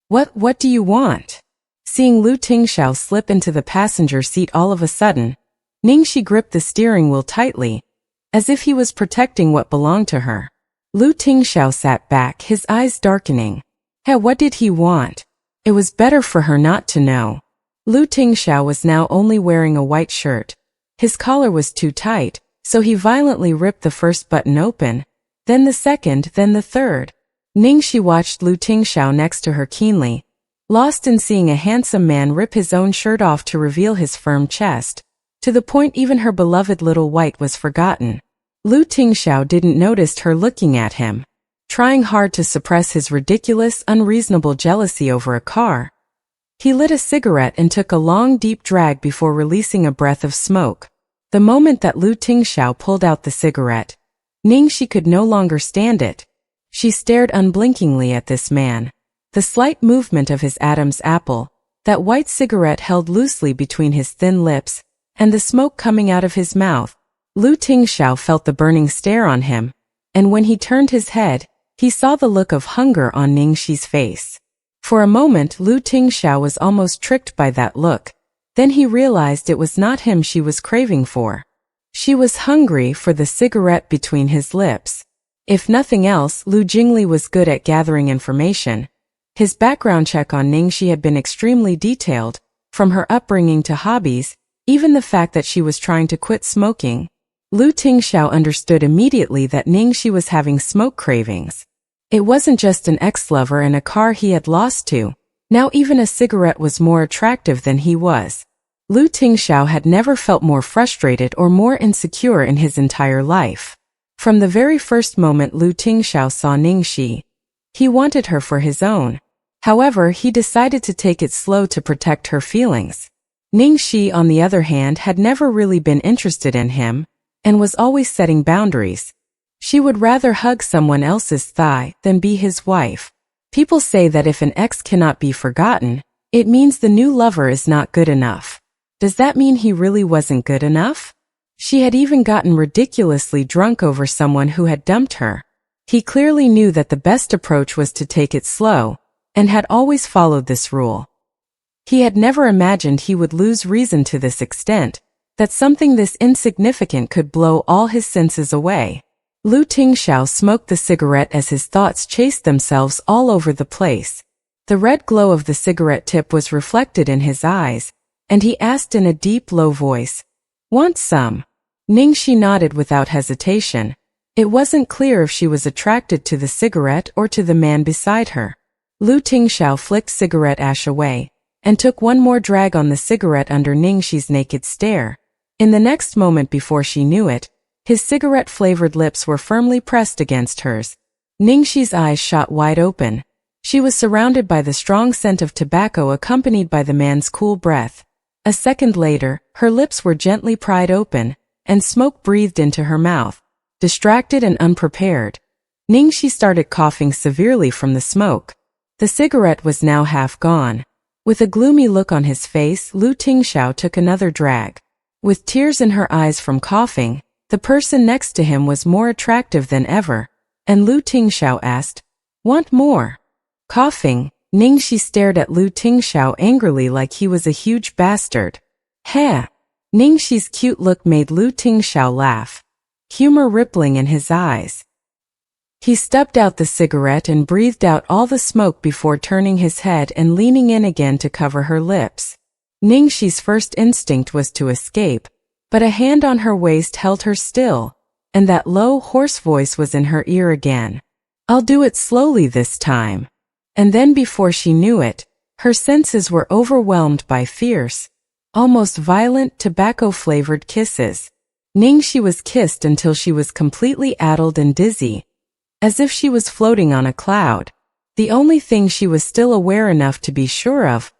What do you want? Seeing Lu Tingxiao slip into the passenger seat all of a sudden, Ningxi gripped the steering wheel tightly, as if he was protecting what belonged to her. Lu Tingxiao sat back, his eyes darkening. What did he want? It was better for her not to know. Lu Tingxiao was now only wearing a white shirt. His collar was too tight, so he violently ripped the first button open, then the second, then the third. Ningxi watched Lu Tingxiao next to her keenly, lost in seeing a handsome man rip his own shirt off to reveal his firm chest, to the point even her beloved little white was forgotten. Lu Tingxiao didn't notice her looking at him, trying hard to suppress his ridiculous, unreasonable jealousy over a car. He lit a cigarette and took a long, deep drag before releasing a breath of smoke. The moment that Lu Tingxiao pulled out the cigarette, Ningxi could no longer stand it. She stared unblinkingly at this man. The slight movement of his Adam's apple, that white cigarette held loosely between his thin lips, and the smoke coming out of his mouth. Lu Tingxiao felt the burning stare on him, and when he turned his head, he saw the look of hunger on Ningxi's face. For a moment Lu Tingxiao was almost tricked by that look. Then he realized it was not him she was craving for. She was hungry for the cigarette between his lips. If nothing else, Lu Jingli was good at gathering information. His background check on Ningxi had been extremely detailed, from her upbringing to hobbies, even the fact that she was trying to quit smoking. Lu Tingxiao understood immediately that Ningxi was having smoke cravings. It wasn't just an ex-lover and a car he had lost to. Now even a cigarette was more attractive than he was. Lu Tingxiao had never felt more frustrated or more insecure in his entire life. From the very first moment Lu Tingxiao saw Ningxi, he wanted her for his own. However, he decided to take it slow to protect her feelings. Ningxi, on the other hand, had never really been interested in him, and was always setting boundaries. She would rather hug someone else's thigh than be his wife. People say that if an ex cannot be forgotten, it means the new lover is not good enough. Does that mean he really wasn't good enough? She had even gotten ridiculously drunk over someone who had dumped her. He clearly knew that the best approach was to take it slow, and had always followed this rule. He had never imagined he would lose reason to this extent, that something this insignificant could blow all his senses away. Lu Tingxiao smoked the cigarette as his thoughts chased themselves all over the place. The red glow of the cigarette tip was reflected in his eyes, and he asked in a deep, low voice, "Want some?" Ningxi nodded without hesitation. It wasn't clear if she was attracted to the cigarette or to the man beside her. Lu Tingxiao flicked cigarette ash away, and took one more drag on the cigarette under Ningxi's naked stare. In the next moment before she knew it, his cigarette-flavored lips were firmly pressed against hers. Ningxi's eyes shot wide open. She was surrounded by the strong scent of tobacco accompanied by the man's cool breath. A second later, her lips were gently pried open, and smoke breathed into her mouth. Distracted and unprepared, Ningxi started coughing severely from the smoke. The cigarette was now half gone. With a gloomy look on his face, Lu Tingxiao took another drag. With tears in her eyes from coughing, the person next to him was more attractive than ever, and Lu Tingxiao asked, "Want more?" Coughing, Ningxi stared at Lu Tingxiao angrily like he was a huge bastard. "Heh!" Ningxi's cute look made Lu Tingxiao laugh, humor rippling in his eyes. He stubbed out the cigarette and breathed out all the smoke before turning his head and leaning in again to cover her lips. Ningxi's first instinct was to escape, but a hand on her waist held her still, and that low, hoarse voice was in her ear again. "I'll do it slowly this time." And then before she knew it, her senses were overwhelmed by fierce, almost violent tobacco-flavored kisses. Ningxi was kissed until she was completely addled and dizzy, as if she was floating on a cloud. The only thing she was still aware enough to be sure of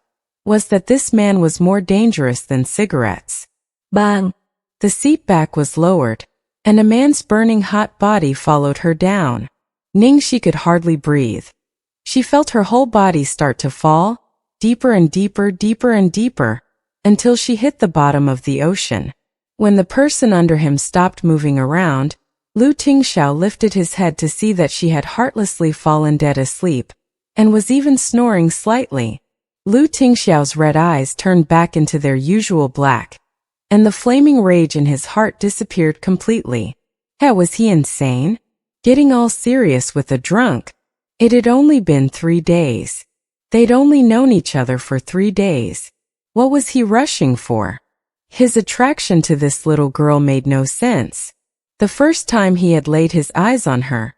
was that this man was more dangerous than cigarettes. Bang! The seat back was lowered, and a man's burning hot body followed her down. Ningxi could hardly breathe. She felt her whole body start to fall, deeper and deeper, deeper and deeper, until she hit the bottom of the ocean. When the person under him stopped moving around, Lu Tingxiao lifted his head to see that she had heartlessly fallen dead asleep, and was even snoring slightly. Lu Tingxiao's red eyes turned back into their usual black, and the flaming rage in his heart disappeared completely. Was he insane? Getting all serious with a drunk? It had only been 3 days. They'd only known each other for 3 days. What was he rushing for? His attraction to this little girl made no sense. The first time he had laid his eyes on her,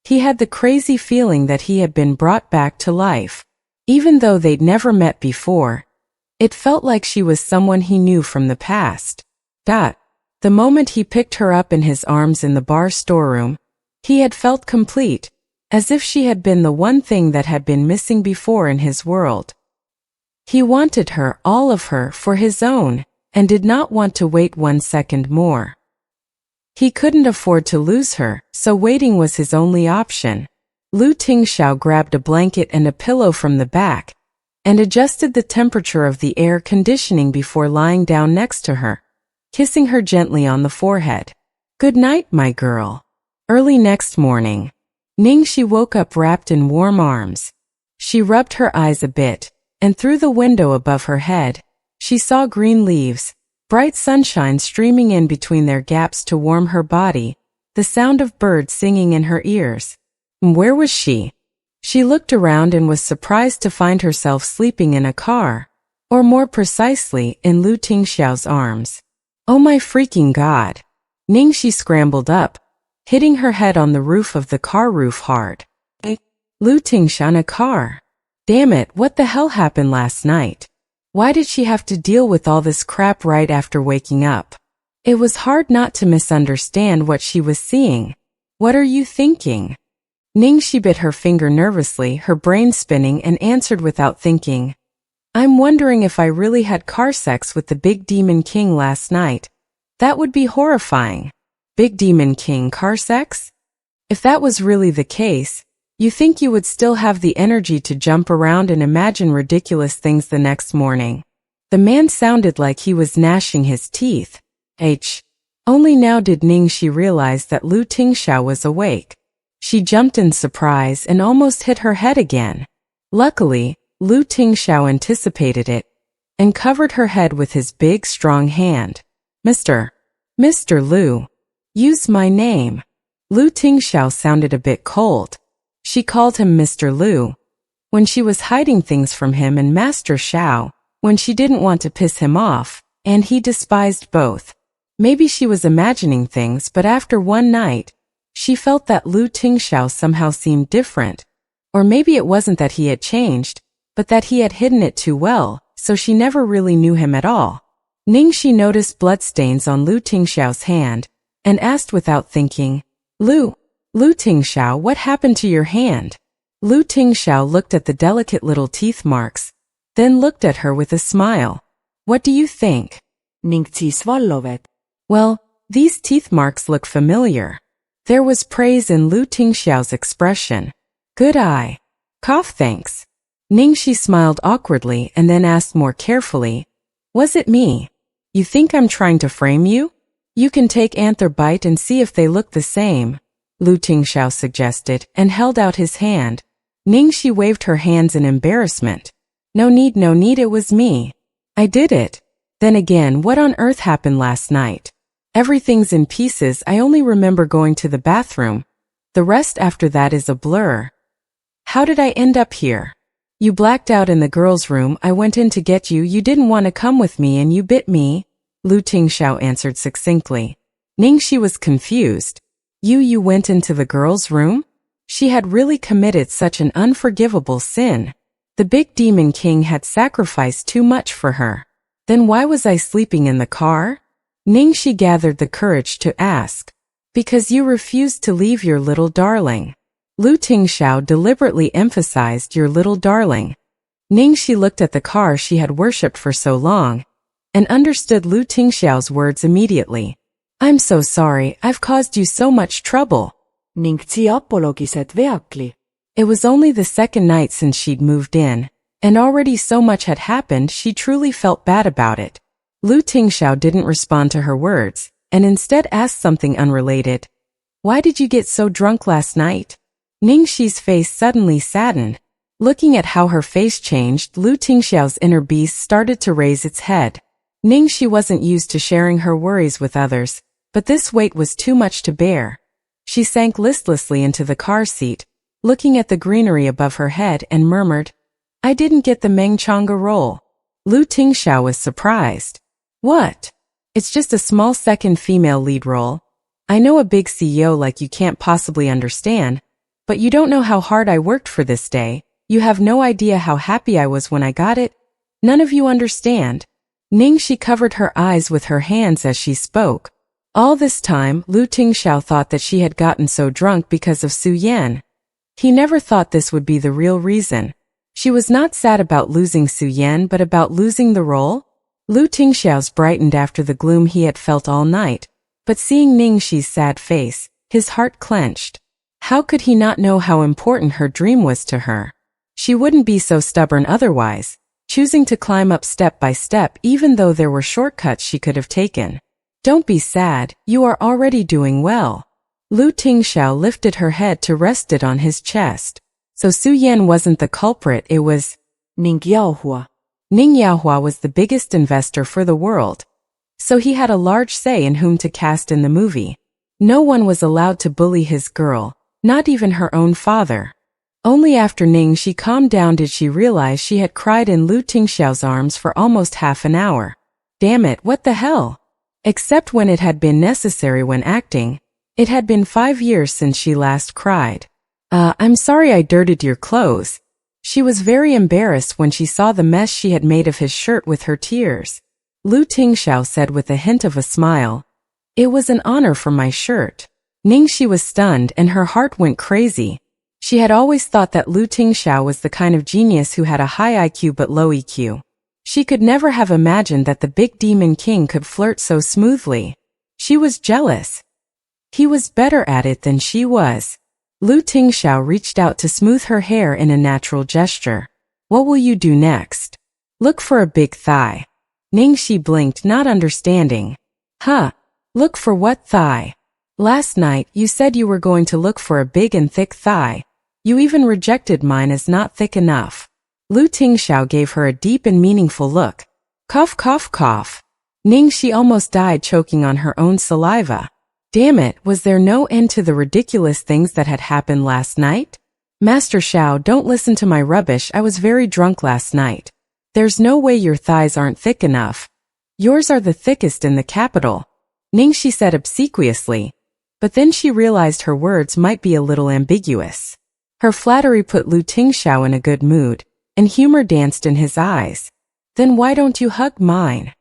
he had the crazy feeling that he had been brought back to life. Even though they'd never met before, it felt like she was someone he knew from the past. The moment he picked her up in his arms in the bar storeroom, he had felt complete, as if she had been the one thing that had been missing before in his world. He wanted her, all of her, for his own, and did not want to wait 1 second more. He couldn't afford to lose her, so waiting was his only option. Lu Tingxiao grabbed a blanket and a pillow from the back, and adjusted the temperature of the air conditioning before lying down next to her, kissing her gently on the forehead. "Good night, my girl." Early next morning, Ningxi woke up wrapped in warm arms. She rubbed her eyes a bit, and through the window above her head, she saw green leaves, bright sunshine streaming in between their gaps to warm her body, the sound of birds singing in her ears. Where was she? She looked around and was surprised to find herself sleeping in a car, or more precisely, in Lu Tingxiao's arms. Oh my freaking God! Ningxi scrambled up, hitting her head on the roof of the car roof hard. Lu Tingxiao in a car. Damn it, what the hell happened last night? Why did she have to deal with all this crap right after waking up? It was hard not to misunderstand what she was seeing. What are you thinking? Ningxi bit her finger nervously, her brain spinning, and answered without thinking. I'm wondering if I really had car sex with the Big Demon King last night. That would be horrifying. Big Demon King car sex? If that was really the case, you think you would still have the energy to jump around and imagine ridiculous things the next morning. The man sounded like he was gnashing his teeth. Only now did Ningxi realize that Lu Tingxiao was awake. She jumped in surprise and almost hit her head again. Luckily, Lu Tingxiao anticipated it and covered her head with his big, strong hand. Mr. Lu. Use my name. Lu Tingxiao sounded a bit cold. She called him Mr. Lu when she was hiding things from him, and Master Xiao when she didn't want to piss him off, and he despised both. Maybe she was imagining things, but after one night, she felt that Lu Tingxiao somehow seemed different. Or maybe it wasn't that he had changed, but that he had hidden it too well, so she never really knew him at all. Ningxi noticed bloodstains on Lu Tingxiao's hand, and asked without thinking, Lu Tingxiao, what happened to your hand? Lu Tingxiao looked at the delicate little teeth marks, then looked at her with a smile. What do you think? Ningxi swallowed. Well, these teeth marks look familiar. There was praise in Lu Tingxiao's expression. Good eye. Cough, thanks. Ningxi smiled awkwardly and then asked more carefully, was it me? You think I'm trying to frame you? You can take another bite and see if they look the same, Lu Tingxiao suggested, and held out his hand. Ningxi waved her hands in embarrassment. No need, it was me. I did it. Then again, what on earth happened last night? Everything's in pieces. I only remember going to the bathroom. The rest after that is a blur. How did I end up here? You blacked out in the girls' room. I went in to get you. You didn't want to come with me and you bit me, Lu Tingxiao answered succinctly. Ningxi was confused. You went into the girls' room? She had really committed such an unforgivable sin. The Big Demon King had sacrificed too much for her. Then why was I sleeping in the car? Ningxi gathered the courage to ask. Because you refused to leave your little darling. Lu Tingxiao deliberately emphasized your little darling. Ningxi looked at the car she had worshipped for so long, and understood Lu Tingxiao's words immediately. I'm so sorry, I've caused you so much trouble. Ningxi apologised veakli. It was only the second night since she'd moved in, and already so much had happened she truly felt bad about it. Lu Tingxiao didn't respond to her words, and instead asked something unrelated. Why did you get so drunk last night? Ningxi's face suddenly saddened. Looking at how her face changed, Lu Tingxiao's inner beast started to raise its head. Ningxi wasn't used to sharing her worries with others, but this weight was too much to bear. She sank listlessly into the car seat, looking at the greenery above her head and murmured, "I didn't get the Mengchanga role." Lu Tingxiao was surprised. "What? It's just a small second female lead role. I know a big CEO like you can't possibly understand, but you don't know how hard I worked for this day. You have no idea how happy I was when I got it. None of you understand." Ningxi covered her eyes with her hands as she spoke. All this time, Lu Tingxiao thought that she had gotten so drunk because of Su Yan. He never thought this would be the real reason. She was not sad about losing Su Yan but about losing the role. Lu Tingxiao's brightened after the gloom he had felt all night, but seeing Ningxi's sad face, his heart clenched. How could he not know how important her dream was to her? She wouldn't be so stubborn otherwise, choosing to climb up step by step even though there were shortcuts she could have taken. "Don't be sad, you are already doing well." Lu Tingxiao lifted her head to rest it on his chest. So Su Yan wasn't the culprit, it was Ning Yaohua. Ning Yaohua was the biggest investor for the world. So he had a large say in whom to cast in the movie. No one was allowed to bully his girl, not even her own father. Only after Ningxi calmed down did she realize she had cried in Lu Tingxiao's arms for almost half an hour. Damn it, what the hell? Except when it had been necessary when acting. It had been 5 years since she last cried. I'm sorry I dirtied your clothes." She was very embarrassed when she saw the mess she had made of his shirt with her tears. Lu Tingxiao said with a hint of a smile, "It was an honor for my shirt." Ningxi was stunned and her heart went crazy. She had always thought that Lu Tingxiao was the kind of genius who had a high IQ but low EQ. She could never have imagined that the big demon king could flirt so smoothly. She was jealous. He was better at it than she was. Lu Tingxiao reached out to smooth her hair in a natural gesture. "What will you do next?" "Look for a big thigh." Ningxi blinked, not understanding. "Huh? Look for what thigh? Last night you said you were going to look for a big and thick thigh. You even rejected mine as not thick enough." Lu Tingxiao gave her a deep and meaningful look. Cough, cough, cough. Ningxi almost died choking on her own saliva. Damn it, was there no end to the ridiculous things that had happened last night? "Master Xiao, don't listen to my rubbish, I was very drunk last night. There's no way your thighs aren't thick enough. Yours are the thickest in the capital," Ningxi said obsequiously. But then she realized her words might be a little ambiguous. Her flattery put Lu Tingxiao in a good mood, and humor danced in his eyes. "Then why don't you hug mine?"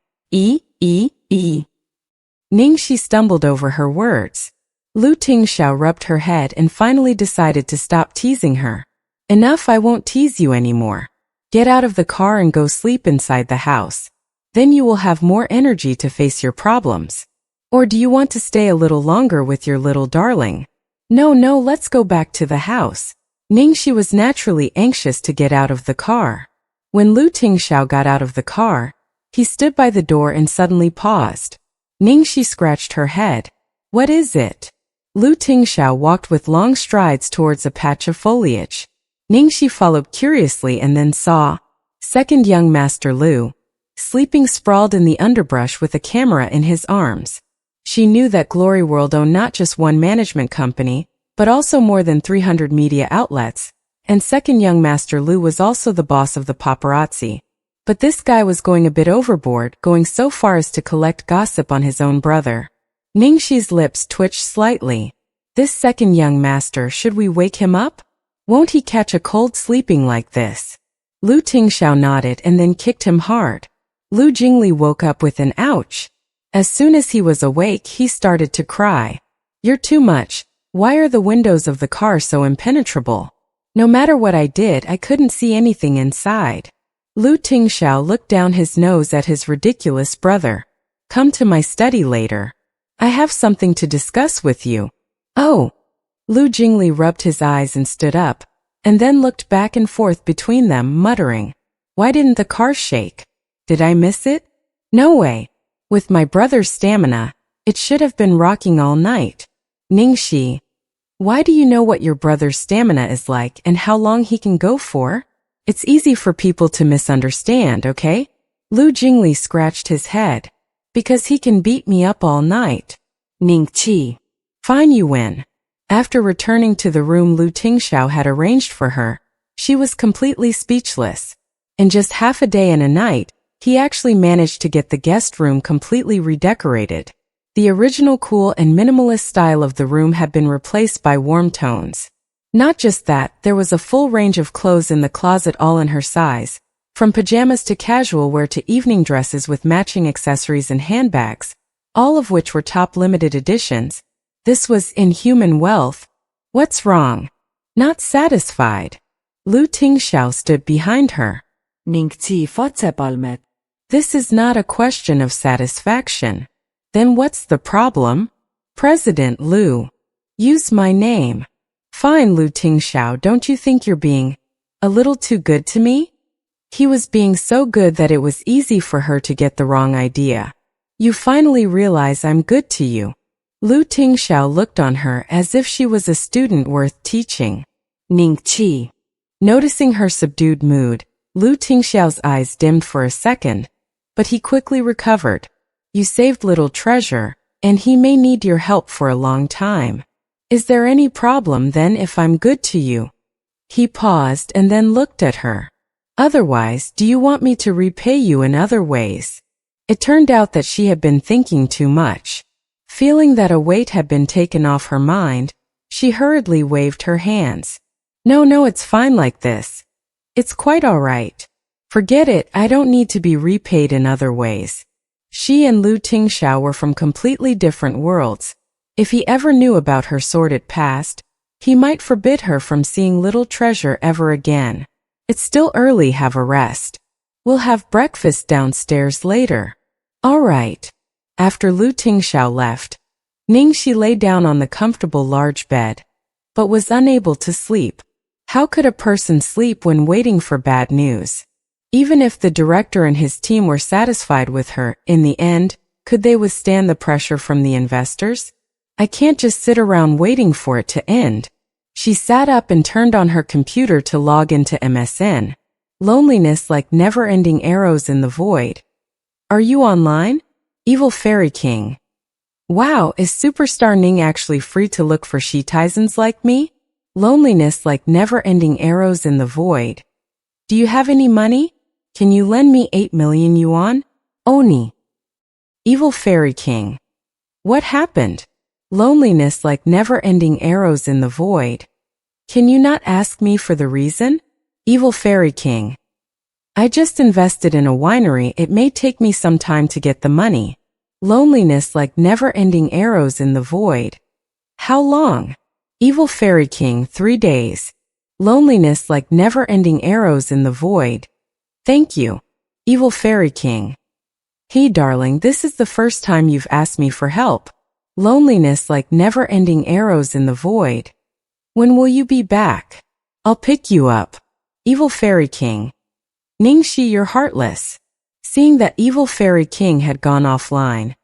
Ningxi stumbled over her words. Lu Tingxiao rubbed her head and finally decided to stop teasing her. "Enough, I won't tease you anymore. Get out of the car and go sleep inside the house. Then you will have more energy to face your problems. Or do you want to stay a little longer with your little darling?" No, let's go back to the house." Ningxi was naturally anxious to get out of the car. When Lu Tingxiao got out of the car, he stood by the door and suddenly paused. Ningxi scratched her head. "What is it?" Lu Tingxiao walked with long strides towards a patch of foliage. Ningxi followed curiously and then saw second young Master Lu, sleeping sprawled in the underbrush with a camera in his arms. She knew that Glory World owned not just one management company, but also more than 300 media outlets, and second young Master Lu was also the boss of the paparazzi. But this guy was going a bit overboard, going so far as to collect gossip on his own brother. Ningxi's lips twitched slightly. This second young master, should we wake him up? Won't he catch a cold sleeping like this? Lu Tingxiao nodded and then kicked him hard. Lu Jingli woke up with an ouch. As soon as he was awake, he started to cry. "You're too much. Why are the windows of the car so impenetrable? No matter what I did, I couldn't see anything inside." Lu Tingxiao looked down his nose at his ridiculous brother. "Come to my study later. I have something to discuss with you." "Oh." Lu Jingli rubbed his eyes and stood up, and then looked back and forth between them, muttering, "Why didn't the car shake? Did I miss it? No way. With my brother's stamina, it should have been rocking all night." Ningxi. Why do you know what your brother's stamina is like and how long he can go for? It's easy for people to misunderstand, okay? Lu Jingli scratched his head. Because he can beat me up all night. Ning Qi. Fine, you win. After returning to the room Lu Tingxiao had arranged for her, she was completely speechless. In just half a day and a night, he actually managed to get the guest room completely redecorated. The original cool and minimalist style of the room had been replaced by warm tones. Not just that, there was a full range of clothes in the closet all in her size, from pajamas to casual wear to evening dresses with matching accessories and handbags, all of which were top limited editions. This was inhuman wealth. What's wrong? Not satisfied. Lu Tingxiao stood behind her. Ning Qi fatsepalmed. This is not a question of satisfaction. Then what's the problem? President Lu. Use my name. Fine, Lu Tingxiao, don't you think you're being a little too good to me? He was being so good that it was easy for her to get the wrong idea. You finally realize I'm good to you. Lu Tingxiao looked on her as if she was a student worth teaching. Ning Qi. Noticing her subdued mood, Lu Tingxiao's eyes dimmed for a second, but he quickly recovered. You saved little treasure, and he may need your help for a long time. Is there any problem then if I'm good to you? He paused and then looked at her. Otherwise, do you want me to repay you in other ways? It turned out that she had been thinking too much. Feeling that a weight had been taken off her mind, she hurriedly waved her hands. No, it's fine like this. It's quite all right. Forget it, I don't need to be repaid in other ways. She and Lu Tingxiao were from completely different worlds. If he ever knew about her sordid past, he might forbid her from seeing little treasure ever again. It's still early, have a rest. We'll have breakfast downstairs later. All right. After Lu Tingxiao left, Ningxi lay down on the comfortable large bed, but was unable to sleep. How could a person sleep when waiting for bad news? Even if the director and his team were satisfied with her, in the end, could they withstand the pressure from the investors? I can't just sit around waiting for it to end. She sat up and turned on her computer to log into MSN. Loneliness like never-ending arrows in the void. Are you online? Evil Fairy King. Wow, is Superstar Ning actually free to look for Shitaizens like me? Loneliness like never-ending arrows in the void. Do you have any money? Can you lend me 8 million yuan? Oni. Evil Fairy King. What happened? Loneliness like never-ending arrows in the void. Can you not ask me for the reason? Evil Fairy King. I just invested in a winery, it may take me some time to get the money. Loneliness like never-ending arrows in the void. How long? Evil Fairy King, 3 days. Loneliness like never-ending arrows in the void. Thank you. Evil Fairy King. Hey darling, this is the first time you've asked me for help. Loneliness like never-ending arrows in the void. When will you be back? I'll pick you up. Evil Fairy King. Ningxi, you're heartless. Seeing that Evil Fairy King had gone offline,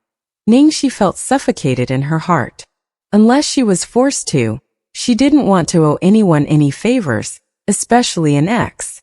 Ningxi felt suffocated in her heart. Unless she was forced to, she didn't want to owe anyone any favors, especially an ex.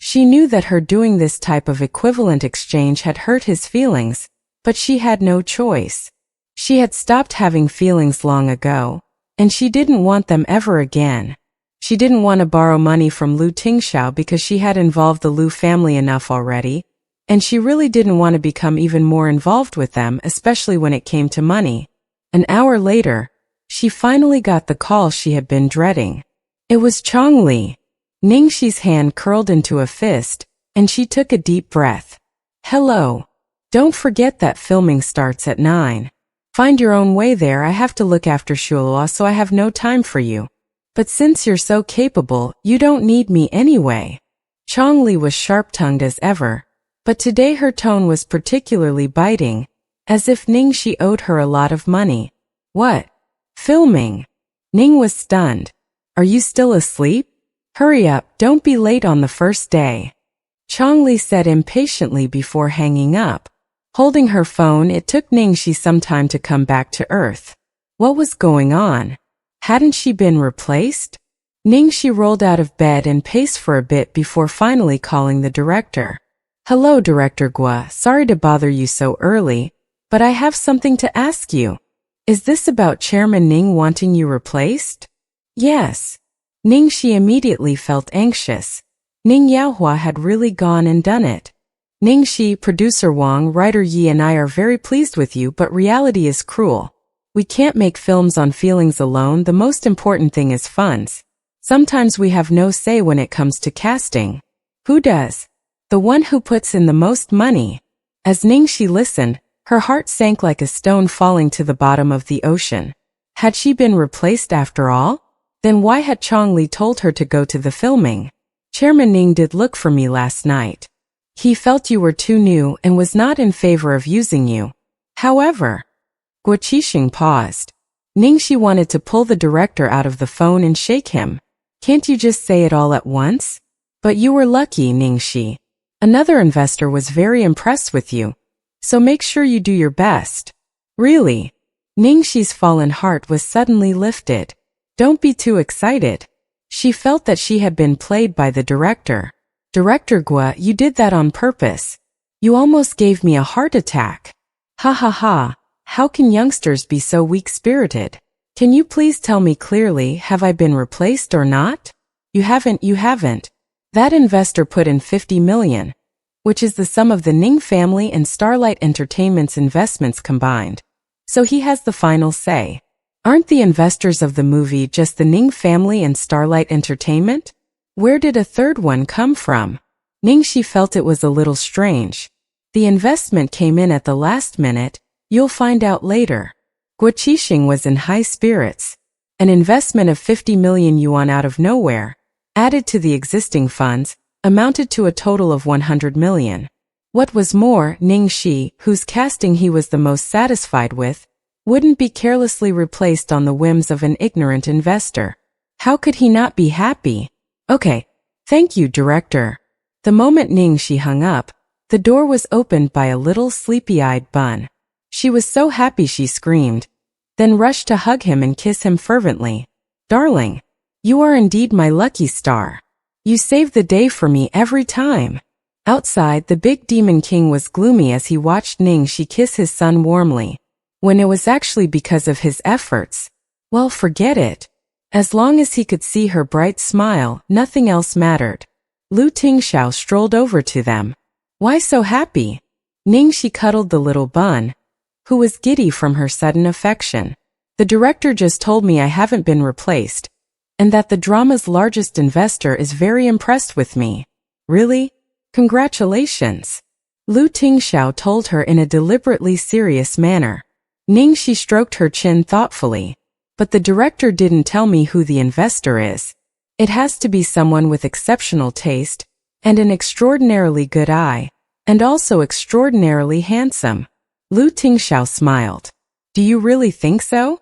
She knew that her doing this type of equivalent exchange had hurt his feelings, but she had no choice. She had stopped having feelings long ago, and she didn't want them ever again. She didn't want to borrow money from Lu Tingxiao because she had involved the Lu family enough already, and she really didn't want to become even more involved with them, especially when it came to money. An hour later, she finally got the call she had been dreading. It was Chongli. Ningxi's hand curled into a fist, and she took a deep breath. Hello. Don't forget that filming starts at 9. Find your own way there, I have to look after Shulua, so I have no time for you. But since you're so capable, you don't need me anyway. Chongli was sharp-tongued as ever, but today her tone was particularly biting, as if Ningxi owed her a lot of money. What? Filming? Ning was stunned. Are you still asleep? Hurry up, don't be late on the first day. Chongli said impatiently before hanging up. Holding her phone, it took Ningxi some time to come back to earth. What was going on? Hadn't she been replaced? Ningxi rolled out of bed and paced for a bit before finally calling the director. Hello, Director Gua, sorry to bother you so early, but I have something to ask you. Is this about Chairman Ning wanting you replaced? Yes. Ningxi immediately felt anxious. Ning Yaohua had really gone and done it. Ningxi, Producer Wang, Writer Yi and I are very pleased with you, but reality is cruel. We can't make films on feelings alone. The most important thing is funds. Sometimes we have no say when it comes to casting. Who does? The one who puts in the most money. As Ningxi listened, her heart sank like a stone falling to the bottom of the ocean. Had she been replaced after all? Then why had Chongli told her to go to the filming? Chairman Ning did look for me last night. He felt you were too new and was not in favor of using you. However, Guo Qixing paused. Ningxi wanted to pull the director out of the phone and shake him. Can't you just say it all at once? But you were lucky, Ningxi. Another investor was very impressed with you. So make sure you do your best. Really? Ningxi's fallen heart was suddenly lifted. Don't be too excited. She felt that she had been played by the director. Director Gua, you did that on purpose. You almost gave me a heart attack. Ha ha ha. How can youngsters be so weak-spirited? Can you please tell me clearly, have I been replaced or not? You haven't. That investor put in 50 million, which is the sum of the Ning family and Starlight Entertainment's investments combined. So he has the final say. Aren't the investors of the movie just the Ning family and Starlight Entertainment? Where did a third one come from? Ningxi felt it was a little strange. The investment came in at the last minute. You'll find out later. Guo Qixing was in high spirits. An investment of 50 million yuan out of nowhere, added to the existing funds, amounted to a total of 100 million. What was more, Ningxi, whose casting he was the most satisfied with, wouldn't be carelessly replaced on the whims of an ignorant investor. How could he not be happy? Okay, thank you, director. The moment Ningxi hung up, the door was opened by a little sleepy-eyed Bun. She was so happy she screamed, then rushed to hug him and kiss him fervently. Darling, you are indeed my lucky star. You save the day for me every time. Outside, the big demon king was gloomy as he watched Ningxi kiss his son warmly, when it was actually because of his efforts. Well, forget it. As long as he could see her bright smile, nothing else mattered. Lu Tingxiao strolled over to them. Why so happy? Ningxi cuddled the little Bun, who was giddy from her sudden affection. The director just told me I haven't been replaced, and that the drama's largest investor is very impressed with me. Really? Congratulations. Lu Tingxiao told her in a deliberately serious manner. Ningxi stroked her chin thoughtfully. But the director didn't tell me who the investor is. It has to be someone with exceptional taste, and an extraordinarily good eye, and also extraordinarily handsome. Lu Tingxiao smiled. Do you really think so?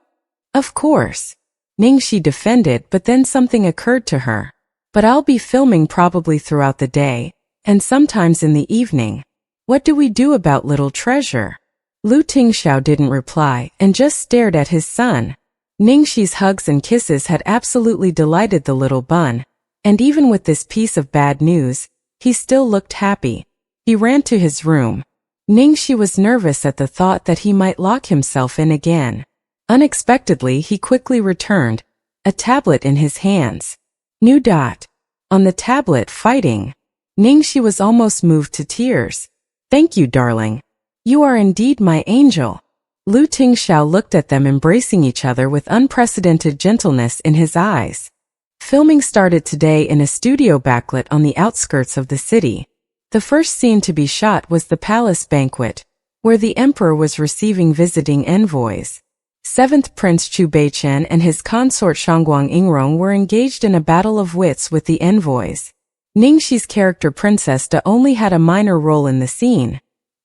Of course. Ningxi defended, but then something occurred to her. But I'll be filming probably throughout the day, and sometimes in the evening. What do we do about little treasure? Lu Tingxiao didn't reply and just stared at his son. Ningxi's hugs and kisses had absolutely delighted the little Bun, and even with this piece of bad news, he still looked happy. He ran to his room. Ningxi was nervous at the thought that he might lock himself in again. Unexpectedly, he quickly returned, a tablet in his hands. New dot. On the tablet, fighting. Ningxi was almost moved to tears. Thank you, darling. You are indeed my angel. Lu Tingxiao looked at them embracing each other with unprecedented gentleness in his eyes. Filming started today in a studio backlit on the outskirts of the city. The first scene to be shot was the palace banquet, where the emperor was receiving visiting envoys. 7th Prince Chu Beichen and his consort Shangguang Yingrong were engaged in a battle of wits with the envoys. Ningxi's character Princess Da only had a minor role in the scene.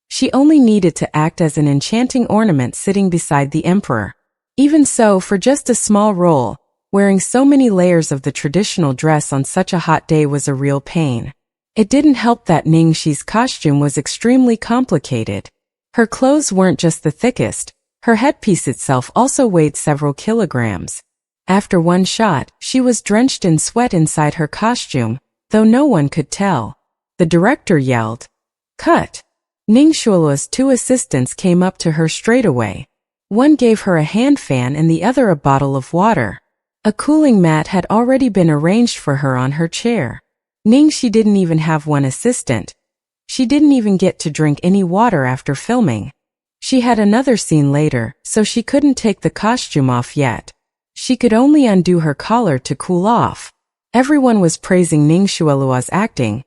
She only needed to act as an enchanting ornament sitting beside the emperor. Even so, for just a small role, wearing so many layers of the traditional dress on such a hot day was a real pain. It didn't help that Ningxi's costume was extremely complicated. Her clothes weren't just the thickest, her headpiece itself also weighed several kilograms. After one shot, she was drenched in sweat inside her costume, though no one could tell. The director yelled, "Cut!" Ning Shualua's two assistants came up to her straight away. One gave her a hand fan and the other a bottle of water. A cooling mat had already been arranged for her on her chair. She didn't even have one assistant. She didn't even get to drink any water after filming. She had another scene later, so she couldn't take the costume off yet. She could only undo her collar to cool off. Everyone was praising Ning Shualua's acting,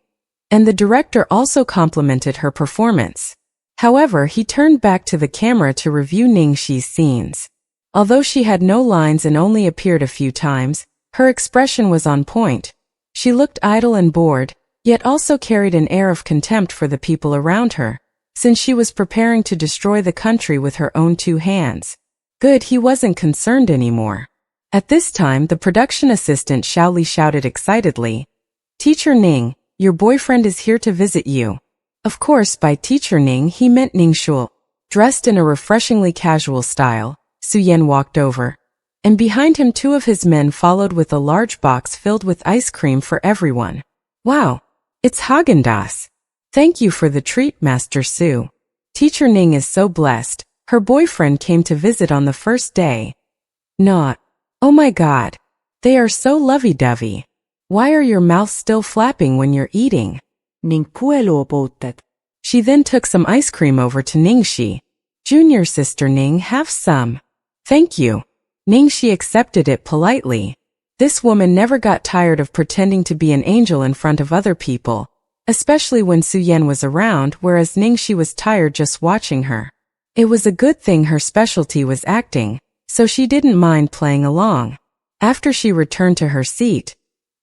and the director also complimented her performance. However, he turned back to the camera to review Ningxi's scenes. Although she had no lines and only appeared a few times, her expression was on point. She looked idle and bored, yet also carried an air of contempt for the people around her, since she was preparing to destroy the country with her own two hands. Good, he wasn't concerned anymore. At this time, the production assistant Xiaoli shouted excitedly, "Teacher Ning, your boyfriend is here to visit you." Of course, by Teacher Ning, he meant Ning Shuo. Dressed in a refreshingly casual style, Su Yan walked over, and behind him two of his men followed with a large box filled with ice cream for everyone. "Wow, it's Häagen-Dazs. Thank you for the treat, Master Su." Teacher Ning is so blessed. Her boyfriend came to visit on the first day. Not. Oh my God. They are so lovey-dovey. Why are your mouths still flapping when you're eating? Ning puelo poutet. She then took some ice cream over to Ningxi. "Junior sister Ning, have some." "Thank you." Ningxi accepted it politely. This woman never got tired of pretending to be an angel in front of other people, especially when Su Yan was around, whereas Ningxi was tired just watching her. It was a good thing her specialty was acting, so she didn't mind playing along. After she returned to her seat,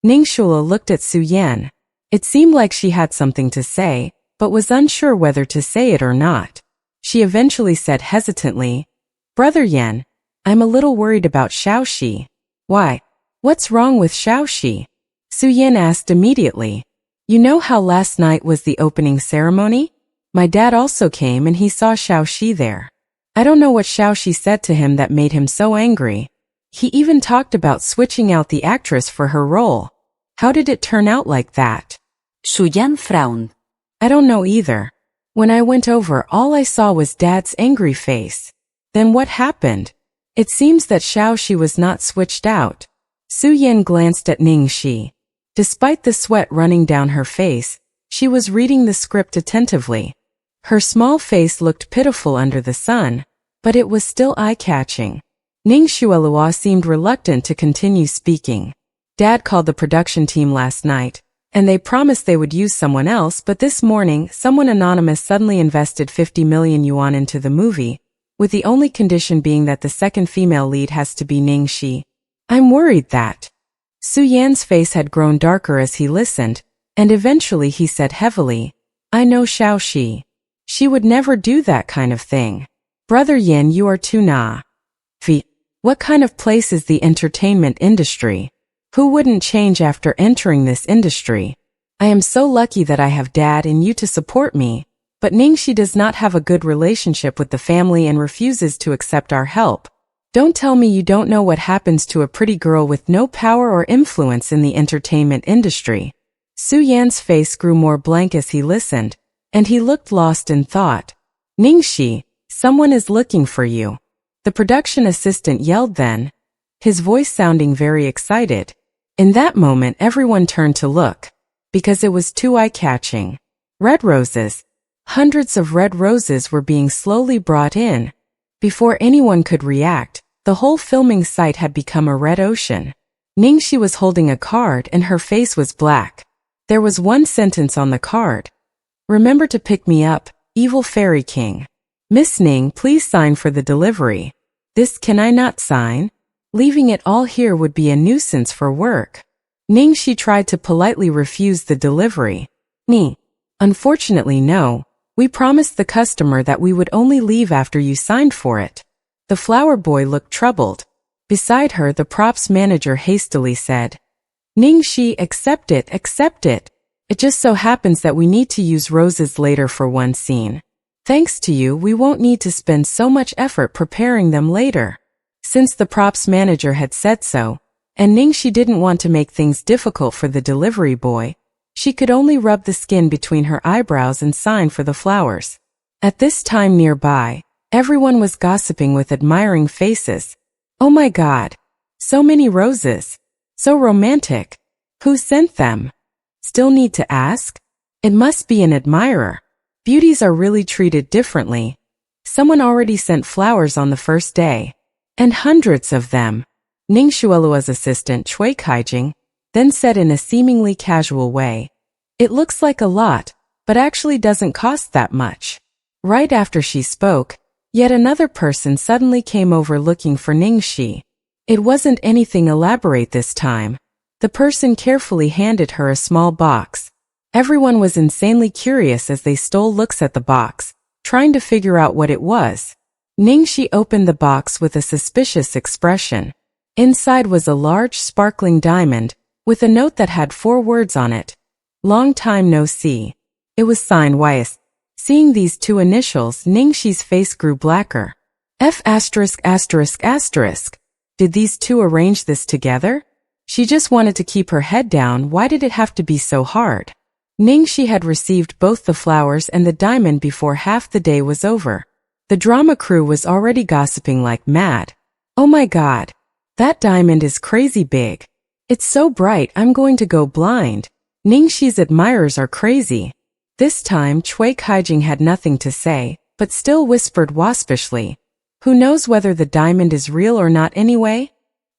Ning Shula looked at Su Yan. It seemed like she had something to say, but was unsure whether to say it or not. She eventually said hesitantly, "Brother Yan, I'm a little worried about Xiaoxi." "Why? What's wrong with Xiaoxi?" Su Yan asked immediately. "You know how last night was the opening ceremony? My dad also came and he saw Xiaoxi there. I don't know what Xiaoxi said to him that made him so angry. He even talked about switching out the actress for her role. How did it turn out like that?" Su Yan frowned. "I don't know either. When I went over, all I saw was Dad's angry face. Then what happened? It seems that Xiaoxi was not switched out." Su Yan glanced at Ningxi. Despite the sweat running down her face, she was reading the script attentively. Her small face looked pitiful under the sun, but it was still eye-catching. Ning Shualua seemed reluctant to continue speaking. "Dad called the production team last night, and they promised they would use someone else, but this morning, someone anonymous suddenly invested 50 million yuan into the movie, with the only condition being that the second female lead has to be Ningxi. I'm worried that..." Su Yan's face had grown darker as he listened, and eventually he said heavily, "I know Xiaoxi. She would never do that kind of thing. Brother Yan, you are too naive. What kind of place is the entertainment industry? Who wouldn't change after entering this industry? I am so lucky that I have Dad and you to support me, but Ningxi does not have a good relationship with the family and refuses to accept our help. Don't tell me you don't know what happens to a pretty girl with no power or influence in the entertainment industry." Su Yan's face grew more blank as he listened, and he looked lost in thought. "Ningxi, someone is looking for you." The production assistant yelled then, his voice sounding very excited. In that moment, everyone turned to look, because it was too eye-catching. Red roses. Hundreds of red roses were being slowly brought in. Before anyone could react, the whole filming site had become a red ocean. Ningxi was holding a card and her face was black. There was one sentence on the card. "Remember to pick me up, evil fairy king. Miss Ning, please sign for the delivery." "This can I not sign? Leaving it all here would be a nuisance for work." Ningxi tried to politely refuse the delivery. Unfortunately no. We promised the customer that we would only leave after you signed for it." The flower boy looked troubled. Beside her, the props manager hastily said, "Ningxi, accept it, accept it. It just so happens that we need to use roses later for one scene. Thanks to you, we won't need to spend so much effort preparing them later." since the props manager had said so, and Ningxi didn't want to make things difficult for the delivery boy. She could only rub the skin between her eyebrows and sign for the flowers. At this time nearby, everyone was gossiping with admiring faces. Oh my God! So many roses! So romantic! Who sent them? Still need to ask? It must be an admirer. Beauties are really treated differently. Someone already sent flowers on the first day. And hundreds of them. Ningxuelua's assistant Chui Kaijing then said in a seemingly casual way, "It looks like a lot, but actually doesn't cost that much." Right after she spoke, yet another person suddenly came over looking for Ningxi. It wasn't anything elaborate this time. The person carefully handed her a small box. Everyone was insanely curious as they stole looks at the box, trying to figure out what it was. Ningxi opened the box with a suspicious expression. Inside was a large sparkling diamond, with a note that had 4 words on it. Long time no see. It was signed YS. Seeing these 2 initials, Ningxi's face grew blacker. F*******. Did these 2 arrange this together? She just wanted to keep her head down. Why did it have to be so hard? Ningxi had received both the flowers and the diamond before half the day was over. The drama crew was already gossiping like mad. Oh my God! That diamond is crazy big. It's so bright I'm going to go blind. Ningxi's admirers are crazy. This time Chui Kaijing had nothing to say, but still whispered waspishly. Who knows whether the diamond is real or not anyway?